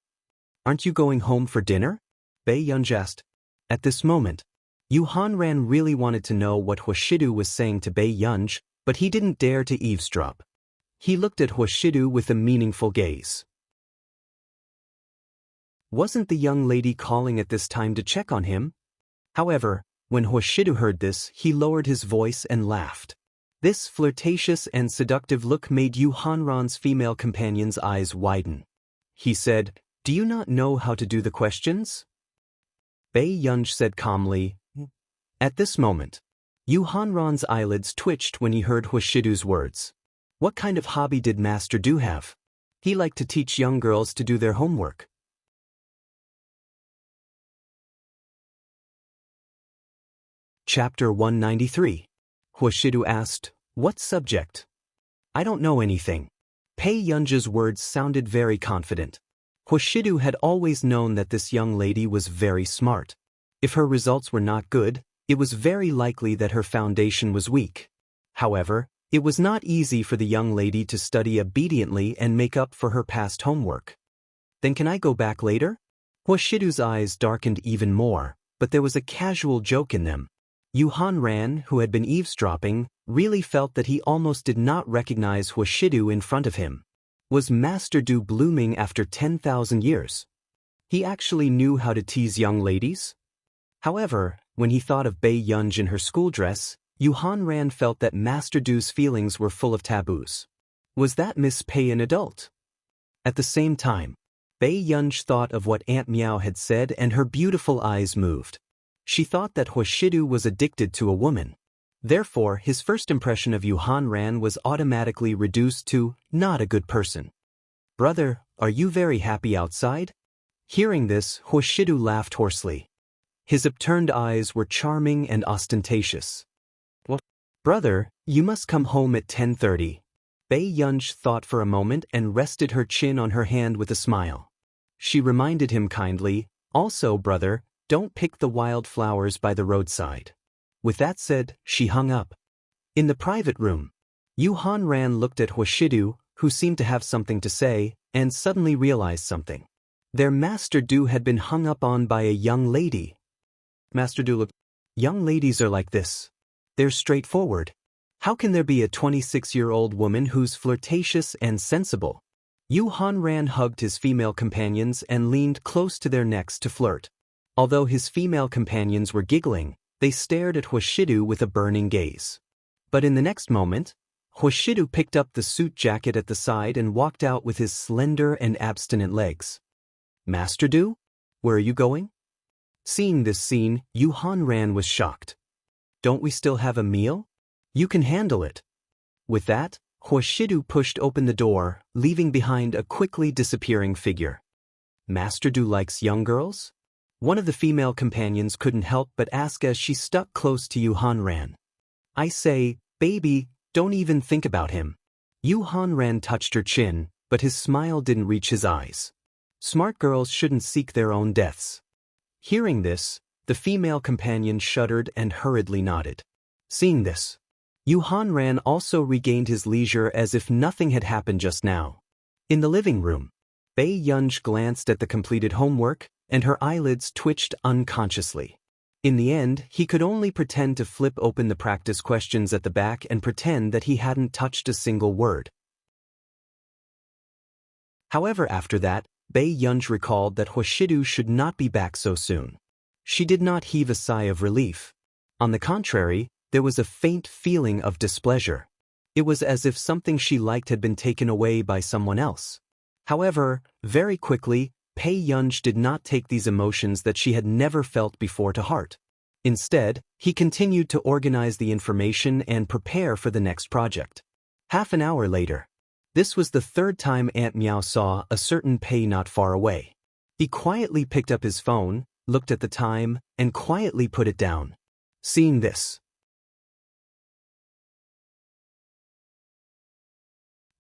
[SPEAKER 1] Aren't you going home for dinner? Bei Yunj asked. At this moment, Yu Hanran really wanted to know what Huashidu was saying to Bei Yunj, but he didn't dare to eavesdrop. He looked at Huashidu with a meaningful gaze. Wasn't the young lady calling at this time to check on him? However, when Huashidu heard this, he lowered his voice and laughed. This flirtatious and seductive look made Yu Hanran's female companion's eyes widen. He said, Do you not know how to do the questions? Bei Yunj said calmly. At this moment, Yu Hanran's eyelids twitched when he heard Huashidu's words. What kind of hobby did Master Du have? He liked to teach young girls to do their homework. Chapter 193. Huashidu asked, What subject? I don't know anything. Bei Yunj's words sounded very confident. Huashidu had always known that this young lady was very smart. If her results were not good, it was very likely that her foundation was weak. However, it was not easy for the young lady to study obediently and make up for her past homework. Then can I go back later? Huashidu's eyes darkened even more, but there was a casual joke in them. Yu Hanran, who had been eavesdropping, really felt that he almost did not recognize Huashidu in front of him. Was Master Du blooming after 10,000 years? He actually knew how to tease young ladies? However, when he thought of Bei Yunj in her school dress, Yu Hanran felt that Master Du's feelings were full of taboos. Was that Miss Pei an adult? At the same time, Bei Yunj thought of what Aunt Miao had said and her beautiful eyes moved. She thought that Huashidu was addicted to a woman. Therefore, his first impression of Yu Hanran was automatically reduced to not a good person. Brother, are you very happy outside? Hearing this, Huashidu laughed hoarsely. His upturned eyes were charming and ostentatious. What? Brother, you must come home at 10:30. Bei Yunj thought for a moment and rested her chin on her hand with a smile. She reminded him kindly, Also, brother, don't pick the wild flowers by the roadside. With that said, she hung up. In the private room, Yu Hanran looked at Huashidu, who seemed to have something to say, and suddenly realized something. Their Master Du had been hung up on by a young lady. Master Du looked. Young ladies are like this. They're straightforward. How can there be a 26-year-old woman who's flirtatious and sensible? Yu Hanran hugged his female companions and leaned close to their necks to flirt. Although his female companions were giggling, they stared at Huashidu with a burning gaze. But in the next moment, Huashidu picked up the suit jacket at the side and walked out with his slender and abstinent legs. Master Du? Where are you going? Seeing this scene, Yu Hanran was shocked. Don't we still have a meal? You can handle it. With that, Huashidu pushed open the door, leaving behind a quickly disappearing figure. Master Du likes young girls? One of the female companions couldn't help but ask as she stuck close to Yu Hanran. I say, baby, don't even think about him. Yu Hanran touched her chin, but his smile didn't reach his eyes. Smart girls shouldn't seek their own deaths. Hearing this, the female companion shuddered and hurriedly nodded. Seeing this, Yu Hanran also regained his leisure as if nothing had happened just now. In the living room, Bei Yunj glanced at the completed homework, and her eyelids twitched unconsciously. In the end, he could only pretend to flip open the practice questions at the back and pretend that he hadn't touched a single word. However, after that, Bei Yunj recalled that Hoshidu should not be back so soon. She did not heave a sigh of relief. On the contrary, there was a faint feeling of displeasure. It was as if something she liked had been taken away by someone else. However, very quickly, Bei Yunj did not take these emotions that she had never felt before to heart. Instead, he continued to organize the information and prepare for the next project. Half an hour later, this was the third time Aunt Meow saw a certain Pei not far away. He quietly picked up his phone, looked at the time, and quietly put it down. Seeing this,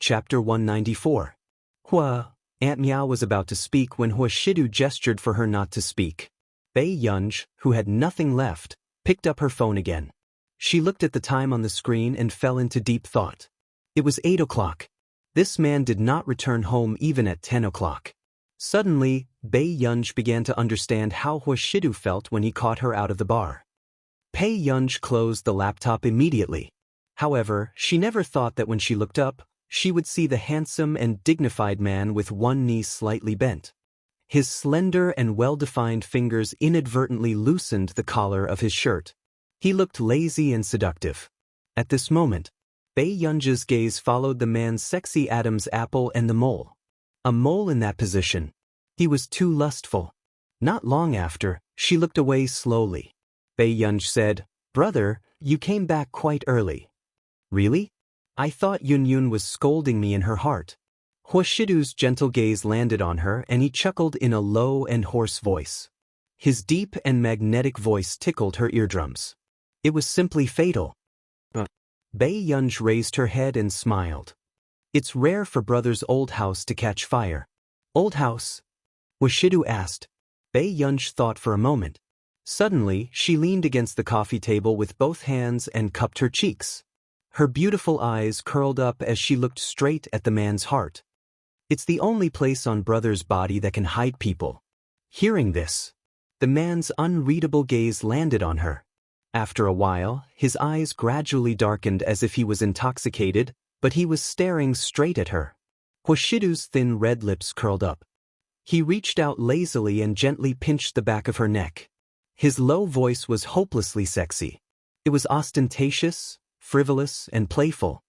[SPEAKER 1] Chapter 194. Aunt Meow was about to speak when Hoshidu gestured for her not to speak. Bei Yunj, who had nothing left, picked up her phone again. She looked at the time on the screen and fell into deep thought. It was 8 o'clock. This man did not return home even at 10 o'clock. Suddenly, Bei Yunj began to understand how Hoshidu felt when he caught her out of the bar. Bei Yunj closed the laptop immediately. However, she never thought that when she looked up, she would see the handsome and dignified man with one knee slightly bent. His slender and well-defined fingers inadvertently loosened the collar of his shirt. He looked lazy and seductive. At this moment, Bei Yunj's gaze followed the man's sexy Adam's apple and the mole. A mole in that position. He was too lustful. Not long after, she looked away slowly. Bei Yunj said, "Brother, you came back quite early." "Really? I thought Yun was scolding me in her heart." Hoshidu's gentle gaze landed on her and he chuckled in a low and hoarse voice. His deep and magnetic voice tickled her eardrums. It was simply fatal. Bei Yunj raised her head and smiled. "It's rare for brother's old house to catch fire." "Old house?" Hoshidu asked. Bei Yunj thought for a moment. Suddenly, she leaned against the coffee table with both hands and cupped her cheeks. Her beautiful eyes curled up as she looked straight at the man's heart. "It's the only place on brother's body that can hide people." Hearing this, the man's unreadable gaze landed on her. After a while, his eyes gradually darkened as if he was intoxicated, but he was staring straight at her. Hoshidu's thin red lips curled up. He reached out lazily and gently pinched the back of her neck. His low voice was hopelessly sexy. It was ostentatious, frivolous, and playful.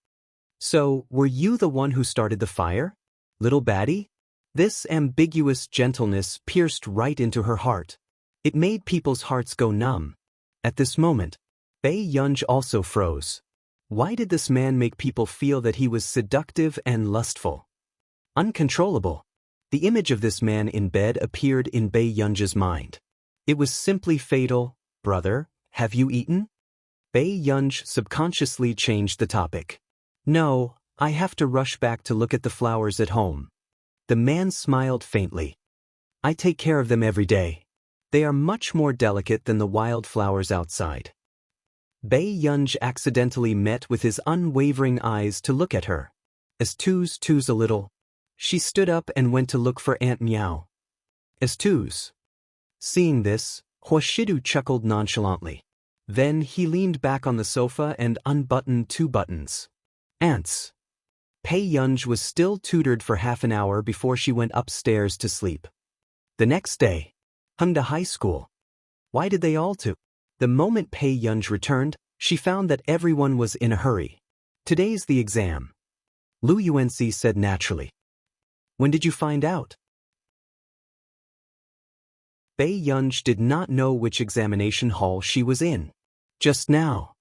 [SPEAKER 1] "So, were you the one who started the fire, little baddie?" This ambiguous gentleness pierced right into her heart. It made people's hearts go numb. At this moment, Bei Yunj also froze. Why did this man make people feel that he was seductive and lustful? Uncontrollable. The image of this man in bed appeared in Bei Yunj's mind. It was simply fatal. "Brother, have you eaten?" Bei Yunj subconsciously changed the topic. "No, I have to rush back to look at the flowers at home." The man smiled faintly. "I take care of them every day. They are much more delicate than the wild flowers outside." Bei Yunj accidentally met with his unwavering eyes to look at her. Excuse a little. She stood up and went to look for Aunt Meow. Excuse. Seeing this, Hoshidu chuckled nonchalantly. Then he leaned back on the sofa and unbuttoned 2 buttons. Ants. Bei Yunj was still tutored for half an hour before she went upstairs to sleep. The next day, Hungda High School. Why did they all to? The moment Bei Yunj returned, she found that everyone was in a hurry. "Today's the exam," Lu Yuanci said naturally. "When did you find out?" Bei Yunj did not know which examination hall she was in. "Just now."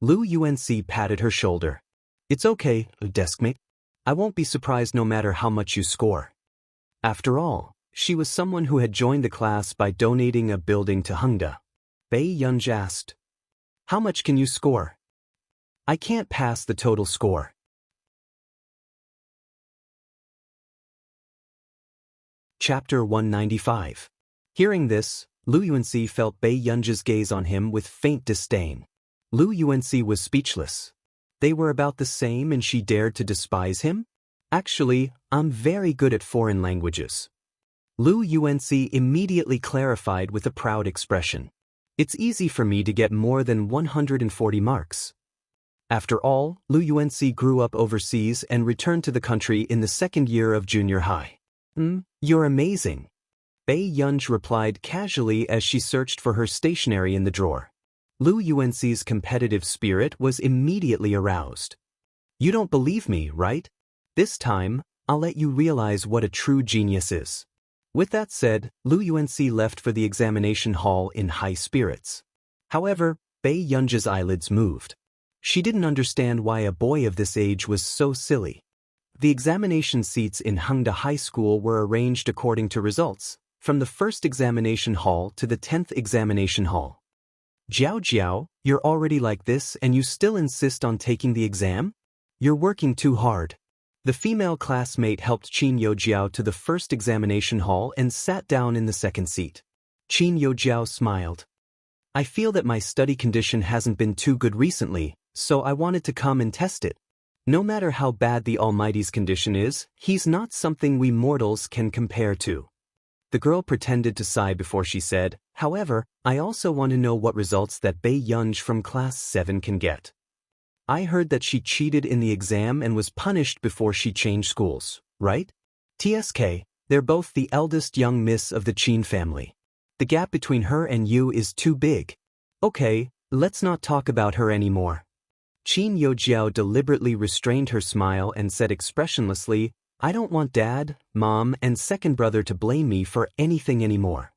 [SPEAKER 1] Lu Yuanci patted her shoulder. "It's okay, deskmate. I won't be surprised no matter how much you score." After all, she was someone who had joined the class by donating a building to Hungda. Bei Yunj asked, "How much can you score?" "I can't pass the total score." Chapter 195. Hearing this, Lu Yuanxi felt Bei Yunzhi's gaze on him with faint disdain. Lu Yuanxi was speechless. They were about the same and she dared to despise him? Actually, I'm very good at foreign languages. Lu Yuanxi immediately clarified with a proud expression. It's easy for me to get more than 140 marks. After all, Lu Yuanxi grew up overseas and returned to the country in the second year of junior high. You're amazing. Bei Yunzhi replied casually as she searched for her stationery in the drawer. Lu Yuanxi's competitive spirit was immediately aroused. You don't believe me, right? This time, I'll let you realize what a true genius is. With that said, Lu Yuanxi left for the examination hall in high spirits. However, Bei Yunzhi's eyelids moved. She didn't understand why a boy of this age was so silly. The examination seats in Hengda High School were arranged according to results, from the first examination hall to the 10th examination hall. Jiao, you're already like this and you still insist on taking the exam? You're working too hard. The female classmate helped Qin Youjiao to the first examination hall and sat down in the second seat. Qin Youjiao smiled. I feel that my study condition hasn't been too good recently, so I wanted to come and test it. No matter how bad the Almighty's condition is, he's not something we mortals can compare to. The girl pretended to sigh before she said, however, I also want to know what results that Bei Yunzhi from class 7 can get. I heard that she cheated in the exam and was punished before she changed schools, right? TSK, they're both the eldest young miss of the Qin family. The gap between her and you is too big. Okay, let's not talk about her anymore. Qin Youjiao deliberately restrained her smile and said expressionlessly, I don't want Dad, Mom, and second brother to blame me for anything anymore.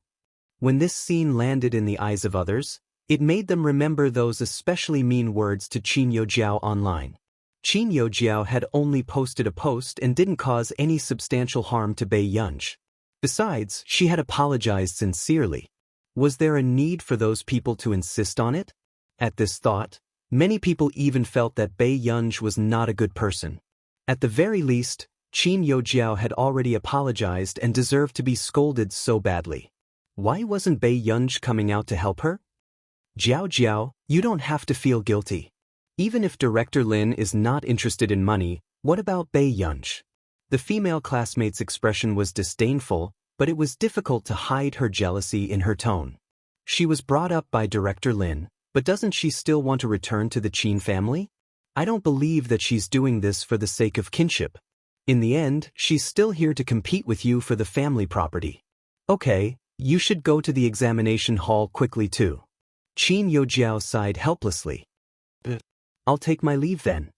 [SPEAKER 1] When this scene landed in the eyes of others, it made them remember those especially mean words to Qin Youjiao online. Qin Youjiao had only posted a post and didn't cause any substantial harm to Bei Yunzhi. Besides, she had apologized sincerely. Was there a need for those people to insist on it? At this thought, many people even felt that Bei Yunzhi was not a good person. At the very least, Qin Youjiao had already apologized and deserved to be scolded so badly. Why wasn't Bei Yunzhi coming out to help her? Jiao, you don't have to feel guilty. Even if Director Lin is not interested in money, what about Bei Yunzhi? The female classmate's expression was disdainful, but it was difficult to hide her jealousy in her tone. She was brought up by Director Lin, but doesn't she still want to return to the Qin family? I don't believe that she's doing this for the sake of kinship. In the end, she's still here to compete with you for the family property. Okay, you should go to the examination hall quickly too. Qin Youjiao sighed helplessly. I'll take my leave then.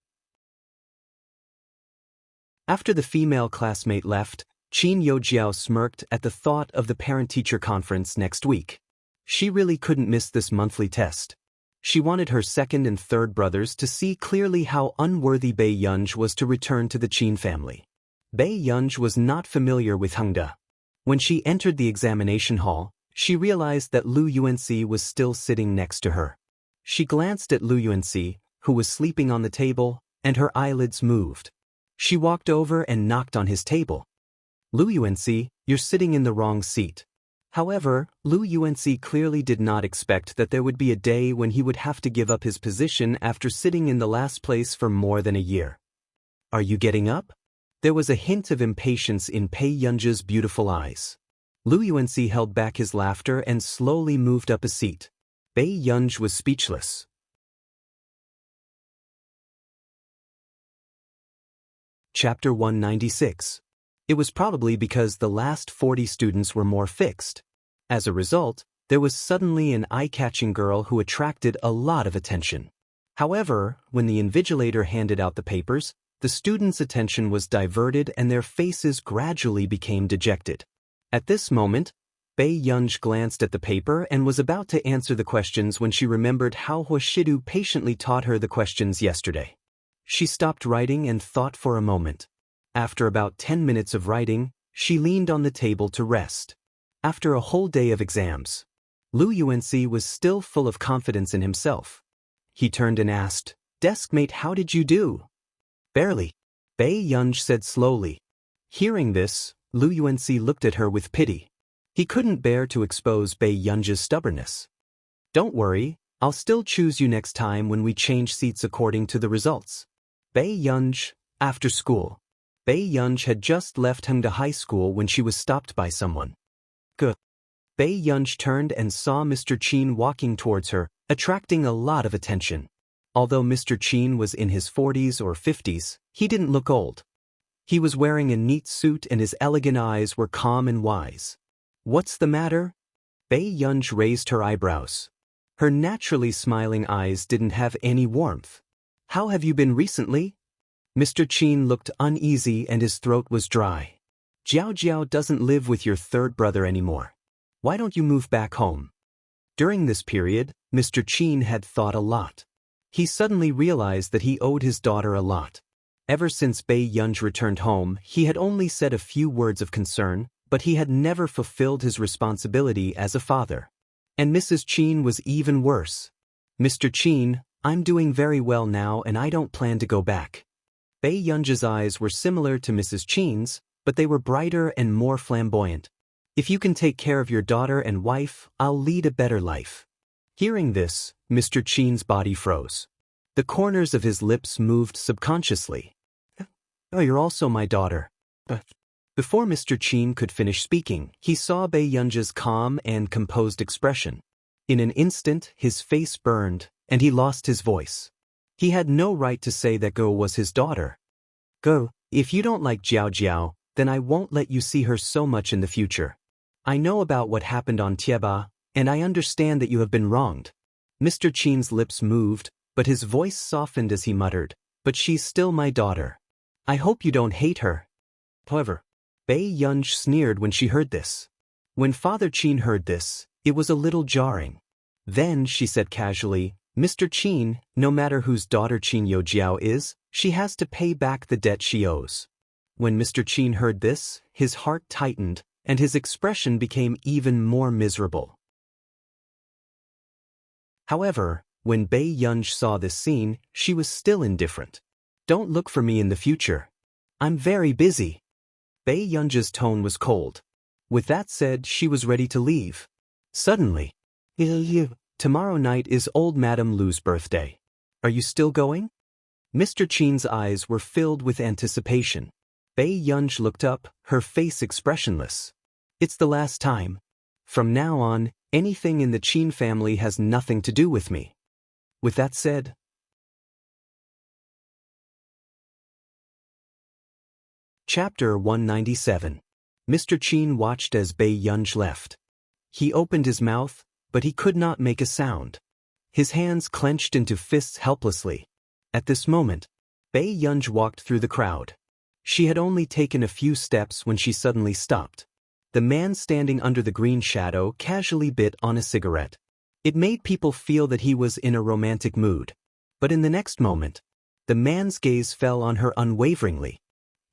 [SPEAKER 1] After the female classmate left, Qin Youjiao smirked at the thought of the parent-teacher conference next week. She really couldn't miss this monthly test. She wanted her second and third brothers to see clearly how unworthy Bei Yunzhi was to return to the Qin family. Bei Yunzhi was not familiar with Hengda. When she entered the examination hall, she realized that Lu Yuanxi was still sitting next to her. She glanced at Lu Yuanxi, who was sleeping on the table, and her eyelids moved. She walked over and knocked on his table. Lu Yuanxi, you're sitting in the wrong seat. However, Lu Yuanxi clearly did not expect that there would be a day when he would have to give up his position after sitting in the last place for more than a year. Are you getting up? There was a hint of impatience in Bei Yunzhi's beautiful eyes. Lu Yuanxi held back his laughter and slowly moved up a seat. Bei Yunzhi was speechless. Chapter 196. It was probably because the last 40 students were more fixed. As a result, there was suddenly an eye-catching girl who attracted a lot of attention. However, when the invigilator handed out the papers, the students' attention was diverted and their faces gradually became dejected. At this moment, Bei Yunzhi glanced at the paper and was about to answer the questions when she remembered how Huashidu patiently taught her the questions yesterday. She stopped writing and thought for a moment. After about 10 minutes of writing, she leaned on the table to rest. After a whole day of exams, Lu Yuanxi was still full of confidence in himself. He turned and asked, "Deskmate, how did you do?" "Barely," Bei Yunzhi said slowly. Hearing this, Lu Yuanxi looked at her with pity. He couldn't bear to expose Bei Yunzhi's stubbornness. Don't worry, I'll still choose you next time when we change seats according to the results. Bei Yunzhi, after school. Bei Yunzhi had just left Hengda High School when she was stopped by someone. Good. Bei Yunzhi turned and saw Mr. Qin walking towards her, attracting a lot of attention. Although Mr. Qin was in his 40s or 50s, he didn't look old. He was wearing a neat suit and his elegant eyes were calm and wise. What's the matter? Bei Yunzhi raised her eyebrows. Her naturally smiling eyes didn't have any warmth. How have you been recently? Mr. Qin looked uneasy and his throat was dry. Jiao Jiao doesn't live with your third brother anymore. Why don't you move back home? During this period, Mr. Qin had thought a lot. He suddenly realized that he owed his daughter a lot. Ever since Bei Yunzhi returned home, he had only said a few words of concern, but he had never fulfilled his responsibility as a father. And Mrs. Qin was even worse. Mr. Qin, I'm doing very well now and I don't plan to go back. Bei Yunzhi's eyes were similar to Mrs. Qin's, but they were brighter and more flamboyant. If you can take care of your daughter and wife, I'll lead a better life. Hearing this, Mr. Qin's body froze. The corners of his lips moved subconsciously. Oh, you're also my daughter. Before Mr. Qin could finish speaking, he saw Bei Yunzhi's calm and composed expression. In an instant, his face burned, and he lost his voice. He had no right to say that Go was his daughter. Go, if you don't like Jiao Jiao, then I won't let you see her so much in the future. I know about what happened on Tieba, and I understand that you have been wronged. Mr. Qin's lips moved, but his voice softened as he muttered, but she's still my daughter. I hope you don't hate her. However, Bei Yunzhi sneered when she heard this. When Father Qin heard this, it was a little jarring. Then she said casually, Mr. Qin, no matter whose daughter Qin Youjiao is, she has to pay back the debt she owes. When Mr. Qin heard this, his heart tightened, and his expression became even more miserable. However, when Bei Yunzhi saw this scene, she was still indifferent. Don't look for me in the future. I'm very busy. Bei Yunzhi's tone was cold. With that said, she was ready to leave. Suddenly, tomorrow night is old Madame Lu's birthday. Are you still going? Mr. Qin's eyes were filled with anticipation. Bei Yunzhi looked up, her face expressionless. It's the last time. From now on, anything in the Qin family has nothing to do with me. With that said, Chapter 197. Mr. Qin watched as Bei Yunzhi left. He opened his mouth, but he could not make a sound. His hands clenched into fists helplessly. At this moment, Bei Yunzhi walked through the crowd. She had only taken a few steps when she suddenly stopped. The man standing under the green shadow casually bit on a cigarette. It made people feel that he was in a romantic mood. But in the next moment, the man's gaze fell on her unwaveringly.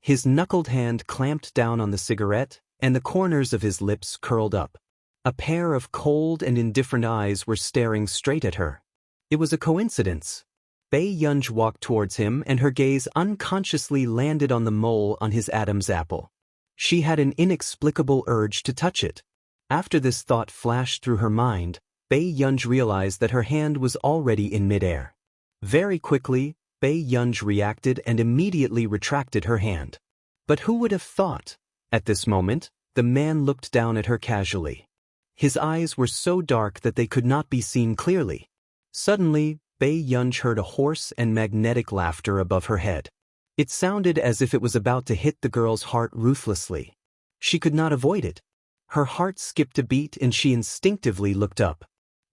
[SPEAKER 1] His knuckled hand clamped down on the cigarette, and the corners of his lips curled up. A pair of cold and indifferent eyes were staring straight at her. It was a coincidence. Bei Yunzhi walked towards him and her gaze unconsciously landed on the mole on his Adam's apple. She had an inexplicable urge to touch it. After this thought flashed through her mind, Bei Yunzhi realized that her hand was already in midair. Very quickly, Bei Yunzhi reacted and immediately retracted her hand. But who would have thought? At this moment, the man looked down at her casually. His eyes were so dark that they could not be seen clearly. Suddenly, Bei Yunzhi heard a hoarse and magnetic laughter above her head. It sounded as if it was about to hit the girl's heart ruthlessly. She could not avoid it. Her heart skipped a beat and she instinctively looked up.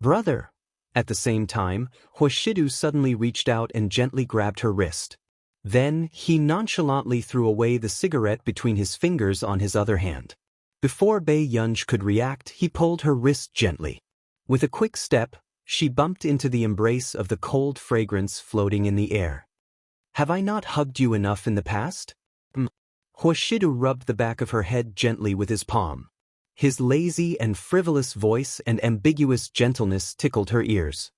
[SPEAKER 1] Brother! At the same time, Huashidu suddenly reached out and gently grabbed her wrist. Then, he nonchalantly threw away the cigarette between his fingers on his other hand. Before Bei Yunzhi could react, he pulled her wrist gently. With a quick step, she bumped into the embrace of the cold fragrance floating in the air. Have I not hugged you enough in the past? Huashidu rubbed the back of her head gently with his palm. His lazy and frivolous voice and ambiguous gentleness tickled her ears.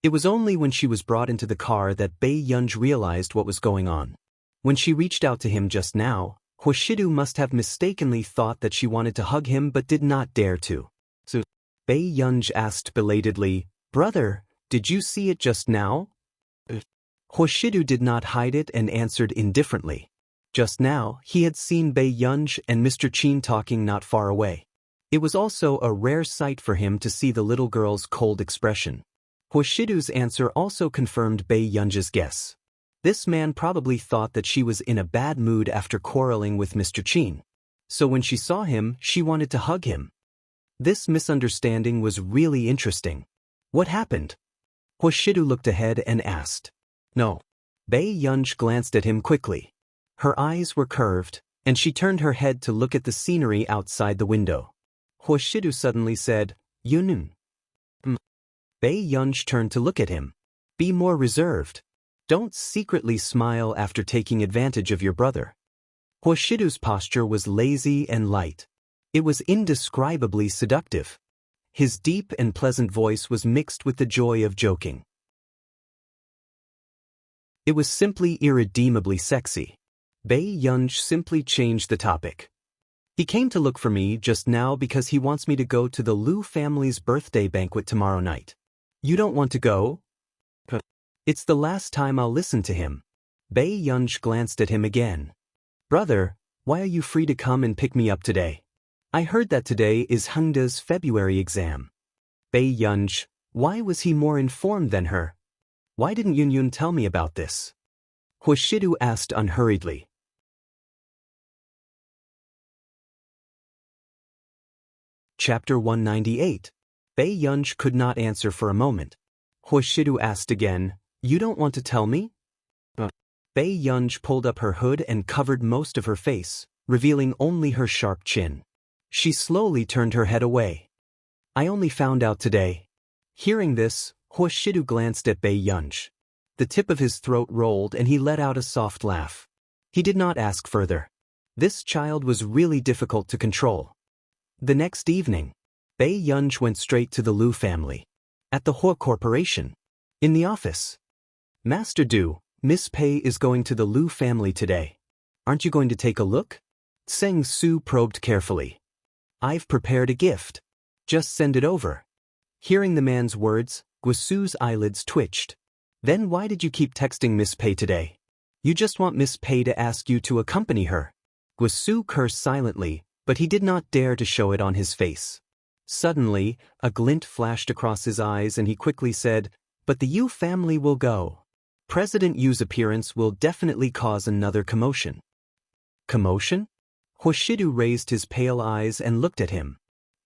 [SPEAKER 1] It was only when she was brought into the car that Bei Yunzhi realized what was going on. When she reached out to him just now, Huashidu must have mistakenly thought that she wanted to hug him but did not dare to. So, Bei Yunj asked belatedly, "Brother, did you see it just now?" Huashidu did not hide it and answered indifferently. Just now, he had seen Bei Yunj and Mr. Qin talking not far away. It was also a rare sight for him to see the little girl's cold expression. Huashidu's answer also confirmed Bei Yunj's guess. This man probably thought that she was in a bad mood after quarreling with Mr. Qin. So when she saw him, she wanted to hug him. This misunderstanding was really interesting. What happened? Huashidu looked ahead and asked. No. Bei Yunj glanced at him quickly. Her eyes were curved, and she turned her head to look at the scenery outside the window. Huashidu suddenly said, "Yunun." Bei Yunj turned to look at him. Be more reserved. Don't secretly smile after taking advantage of your brother. Huashidu's posture was lazy and light. It was indescribably seductive. His deep and pleasant voice was mixed with the joy of joking. It was simply irredeemably sexy. Bei Yunj simply changed the topic. He came to look for me just now because he wants me to go to the Liu family's birthday banquet tomorrow night. You don't want to go? It's the last time I'll listen to him. Bei Yunj glanced at him again. Brother, why are you free to come and pick me up today? I heard that today is Hengda's February exam. Bei Yunj, why was he more informed than her? Why didn't Yun tell me about this? Huashidu asked unhurriedly. Chapter 198. Bei Yunj could not answer for a moment. Huashidu asked again, You don't want to tell me? Bei Yunj pulled up her hood and covered most of her face, revealing only her sharp chin. She slowly turned her head away. I only found out today. Hearing this, Huashidu glanced at Bei Yunj. The tip of his throat rolled and he let out a soft laugh. He did not ask further. This child was really difficult to control. The next evening, Bei Yunj went straight to the Liu family. At the Hua Corporation. In the office. Master Du, Miss Pei is going to the Liu family today. Aren't you going to take a look? Seng Su probed carefully. I've prepared a gift. Just send it over. Hearing the man's words, Guisu's eyelids twitched. Then why did you keep texting Miss Pei today? You just want Miss Pei to ask you to accompany her. Guisu cursed silently, but he did not dare to show it on his face. Suddenly, a glint flashed across his eyes and he quickly said, But the Yu family will go. President Yu's appearance will definitely cause another commotion. Commotion? Huashidu raised his pale eyes and looked at him.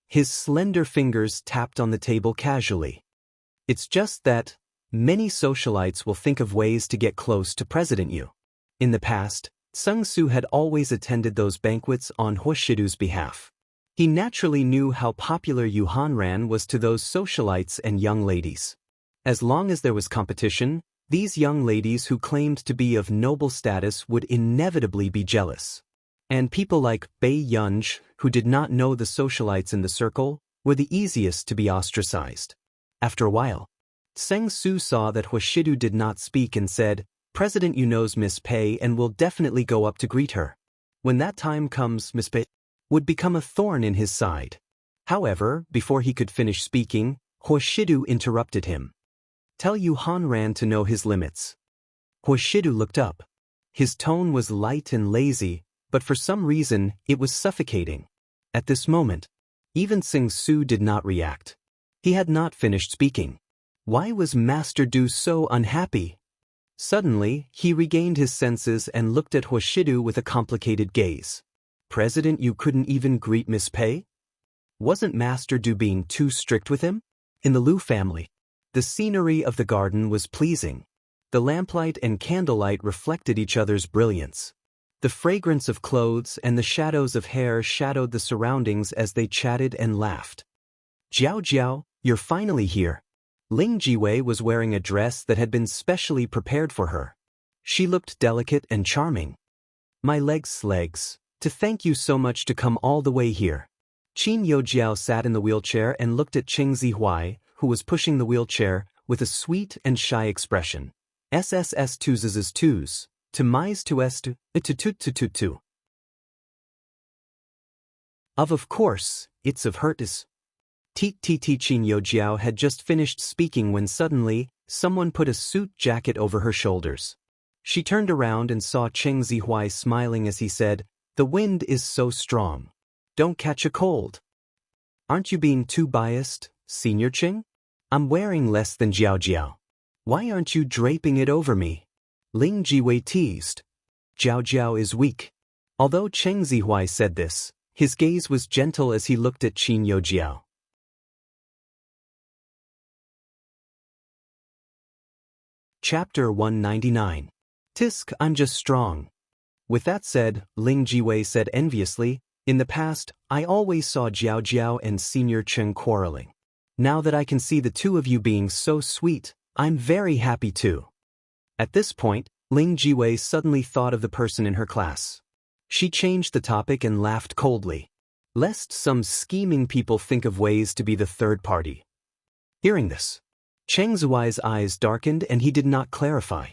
[SPEAKER 1] His slender fingers tapped on the table casually. It's just that many socialites will think of ways to get close to President Yu. In the past, Seng Su had always attended those banquets on Huashidu's behalf. He naturally knew how popular Yu Hanran was to those socialites and young ladies. As long as there was competition, these young ladies who claimed to be of noble status would inevitably be jealous. And people like Bei Yunj, who did not know the socialites in the circle, were the easiest to be ostracized. After a while, Seng Su saw that Huashidu did not speak and said, President Yu knows Miss Pei and will definitely go up to greet her. When that time comes, Miss Pei would become a thorn in his side. However, before he could finish speaking, Huashidu interrupted him. Tell Yu Hanran to know his limits. Huashidu looked up. His tone was light and lazy, but for some reason, it was suffocating. At this moment, even Seng Su did not react. He had not finished speaking. Why was Master Du so unhappy? Suddenly, he regained his senses and looked at Huashidu with a complicated gaze. President Yu couldn't even greet Miss Pei? Wasn't Master Du being too strict with him? In the Liu family, the scenery of the garden was pleasing. The lamplight and candlelight reflected each other's brilliance. The fragrance of clothes and the shadows of hair shadowed the surroundings as they chatted and laughed. Jiao Jiao, you're finally here. Ling Jiwei was wearing a dress that had been specially prepared for her. She looked delicate and charming. My legs. To thank you so much to come all the way here. Qin Youjiao sat in the wheelchair and looked at Cheng Zihuai, who was pushing the wheelchair, with a sweet and shy expression. SSS twos to mais to est to tut to. Of course, it's of hurtis. Qin Yojiao had just finished speaking when suddenly, someone put a suit jacket over her shoulders. She turned around and saw Cheng Zihuai smiling as he said, "The wind is so strong. Don't catch a cold." "Aren't you being too biased, Senior Cheng? I'm wearing less than Jiao Jiao. Why aren't you draping it over me?" Ling Jiwei teased. "Jiao Jiao is weak." Although Cheng Zihuai said this, his gaze was gentle as he looked at Qin Yojiao. Chapter 199. Tisk, I'm just strong. With that said, Ling Jiwei said enviously, "In the past, I always saw Jiao Jiao and Senior Cheng quarreling. Now that I can see the two of you being so sweet, I'm very happy too." At this point, Ling Jiwei suddenly thought of the person in her class. She changed the topic and laughed coldly, lest some scheming people think of ways to be the third party. Hearing this, Cheng Zihuai's eyes darkened and he did not clarify.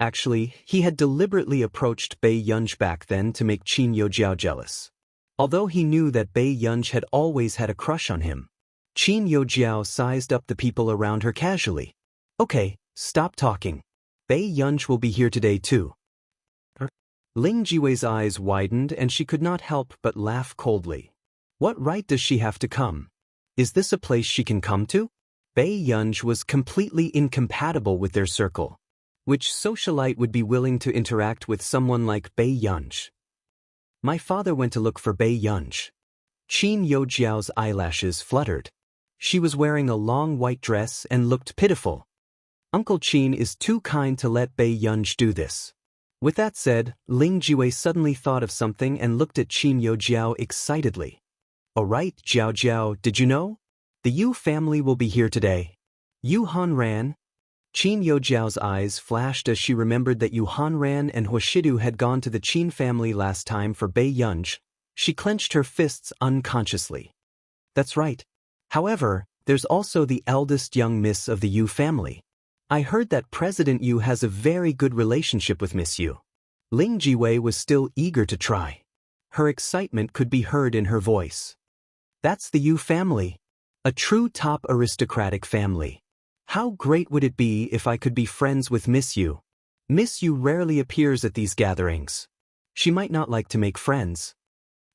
[SPEAKER 1] Actually, he had deliberately approached Bei Yunj back then to make Qin Yojiao jealous. Although he knew that Bei Yunj had always had a crush on him, Qin Yojiao sized up the people around her casually. "Okay, stop talking. Bei Yunj will be here today too." Ling Jiwei's eyes widened and she could not help but laugh coldly. What right does she have to come? Is this a place she can come to? Bei Yunj was completely incompatible with their circle. Which socialite would be willing to interact with someone like Bei Yunj? My father went to look for Bei Yunj. Qin Yojiao's eyelashes fluttered. She was wearing a long white dress and looked pitiful. Uncle Qin is too kind to let Bei Yunj do this. With that said, Ling Jiwei suddenly thought of something and looked at Qin Yojiao excitedly. "Alright, Jiao Jiao, did you know? The Yu family will be here today." Yu Hanran? Qin Yojiao's eyes flashed as she remembered that Yu Hanran and Huashidu had gone to the Qin family last time for Bei Yunj. She clenched her fists unconsciously. That's right. However, there's also the eldest young miss of the Yu family. I heard that President Yu has a very good relationship with Miss Yu. Ling Jiwei was still eager to try. Her excitement could be heard in her voice. That's the Yu family. A true top aristocratic family. How great would it be if I could be friends with Miss Yu? Miss Yu rarely appears at these gatherings. She might not like to make friends.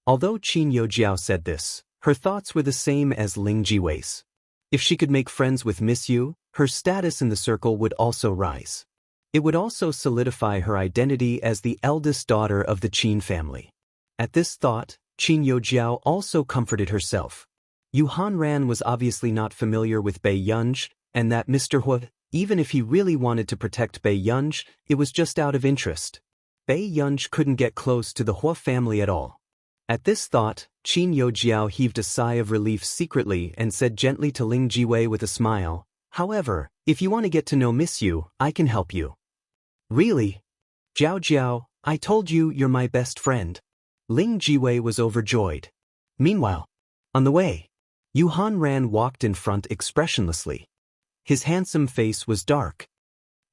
[SPEAKER 1] Although Qin Yojiao said this, her thoughts were the same as Ling Jiwei's. If she could make friends with Miss Yu, her status in the circle would also rise. It would also solidify her identity as the eldest daughter of the Qin family. At this thought, Qin Yojiao also comforted herself. Yu Hanran was obviously not familiar with Bei Yunj, and that Mr. Hua, even if he really wanted to protect Bei Yunj, it was just out of interest. Bei Yunj couldn't get close to the Hua family at all. At this thought, Qin Yojiao heaved a sigh of relief secretly and said gently to Ling Jiwei with a smile, "However, if you want to get to know Miss Yu, I can help you." "Really? Jiao Jiao, I told you you're my best friend." Ling Jiwei was overjoyed. Meanwhile, on the way, Yu Hanran walked in front expressionlessly. His handsome face was dark.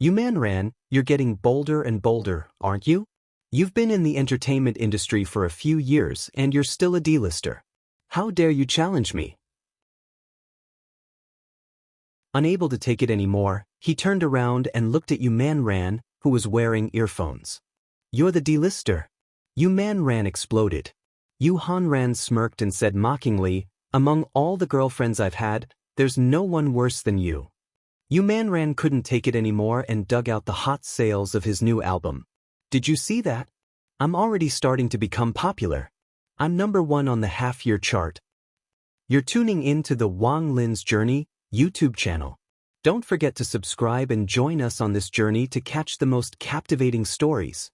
[SPEAKER 1] "You Manran, you're getting bolder and bolder, aren't you? You've been in the entertainment industry for a few years and you're still a D-lister. How dare you challenge me?" Unable to take it anymore, he turned around and looked at Yu Manran, who was wearing earphones. "You're the D-lister." Yu Manran exploded. Yu Hanran smirked and said mockingly, "Among all the girlfriends I've had, there's no one worse than you." Yu Manran couldn't take it anymore and dug out the hot sales of his new album. "Did you see that? I'm already starting to become popular. I'm #1 on the half-year chart." You're tuning in to the Wang Lin's Journey YouTube channel. Don't forget to subscribe and join us on this journey to catch the most captivating stories.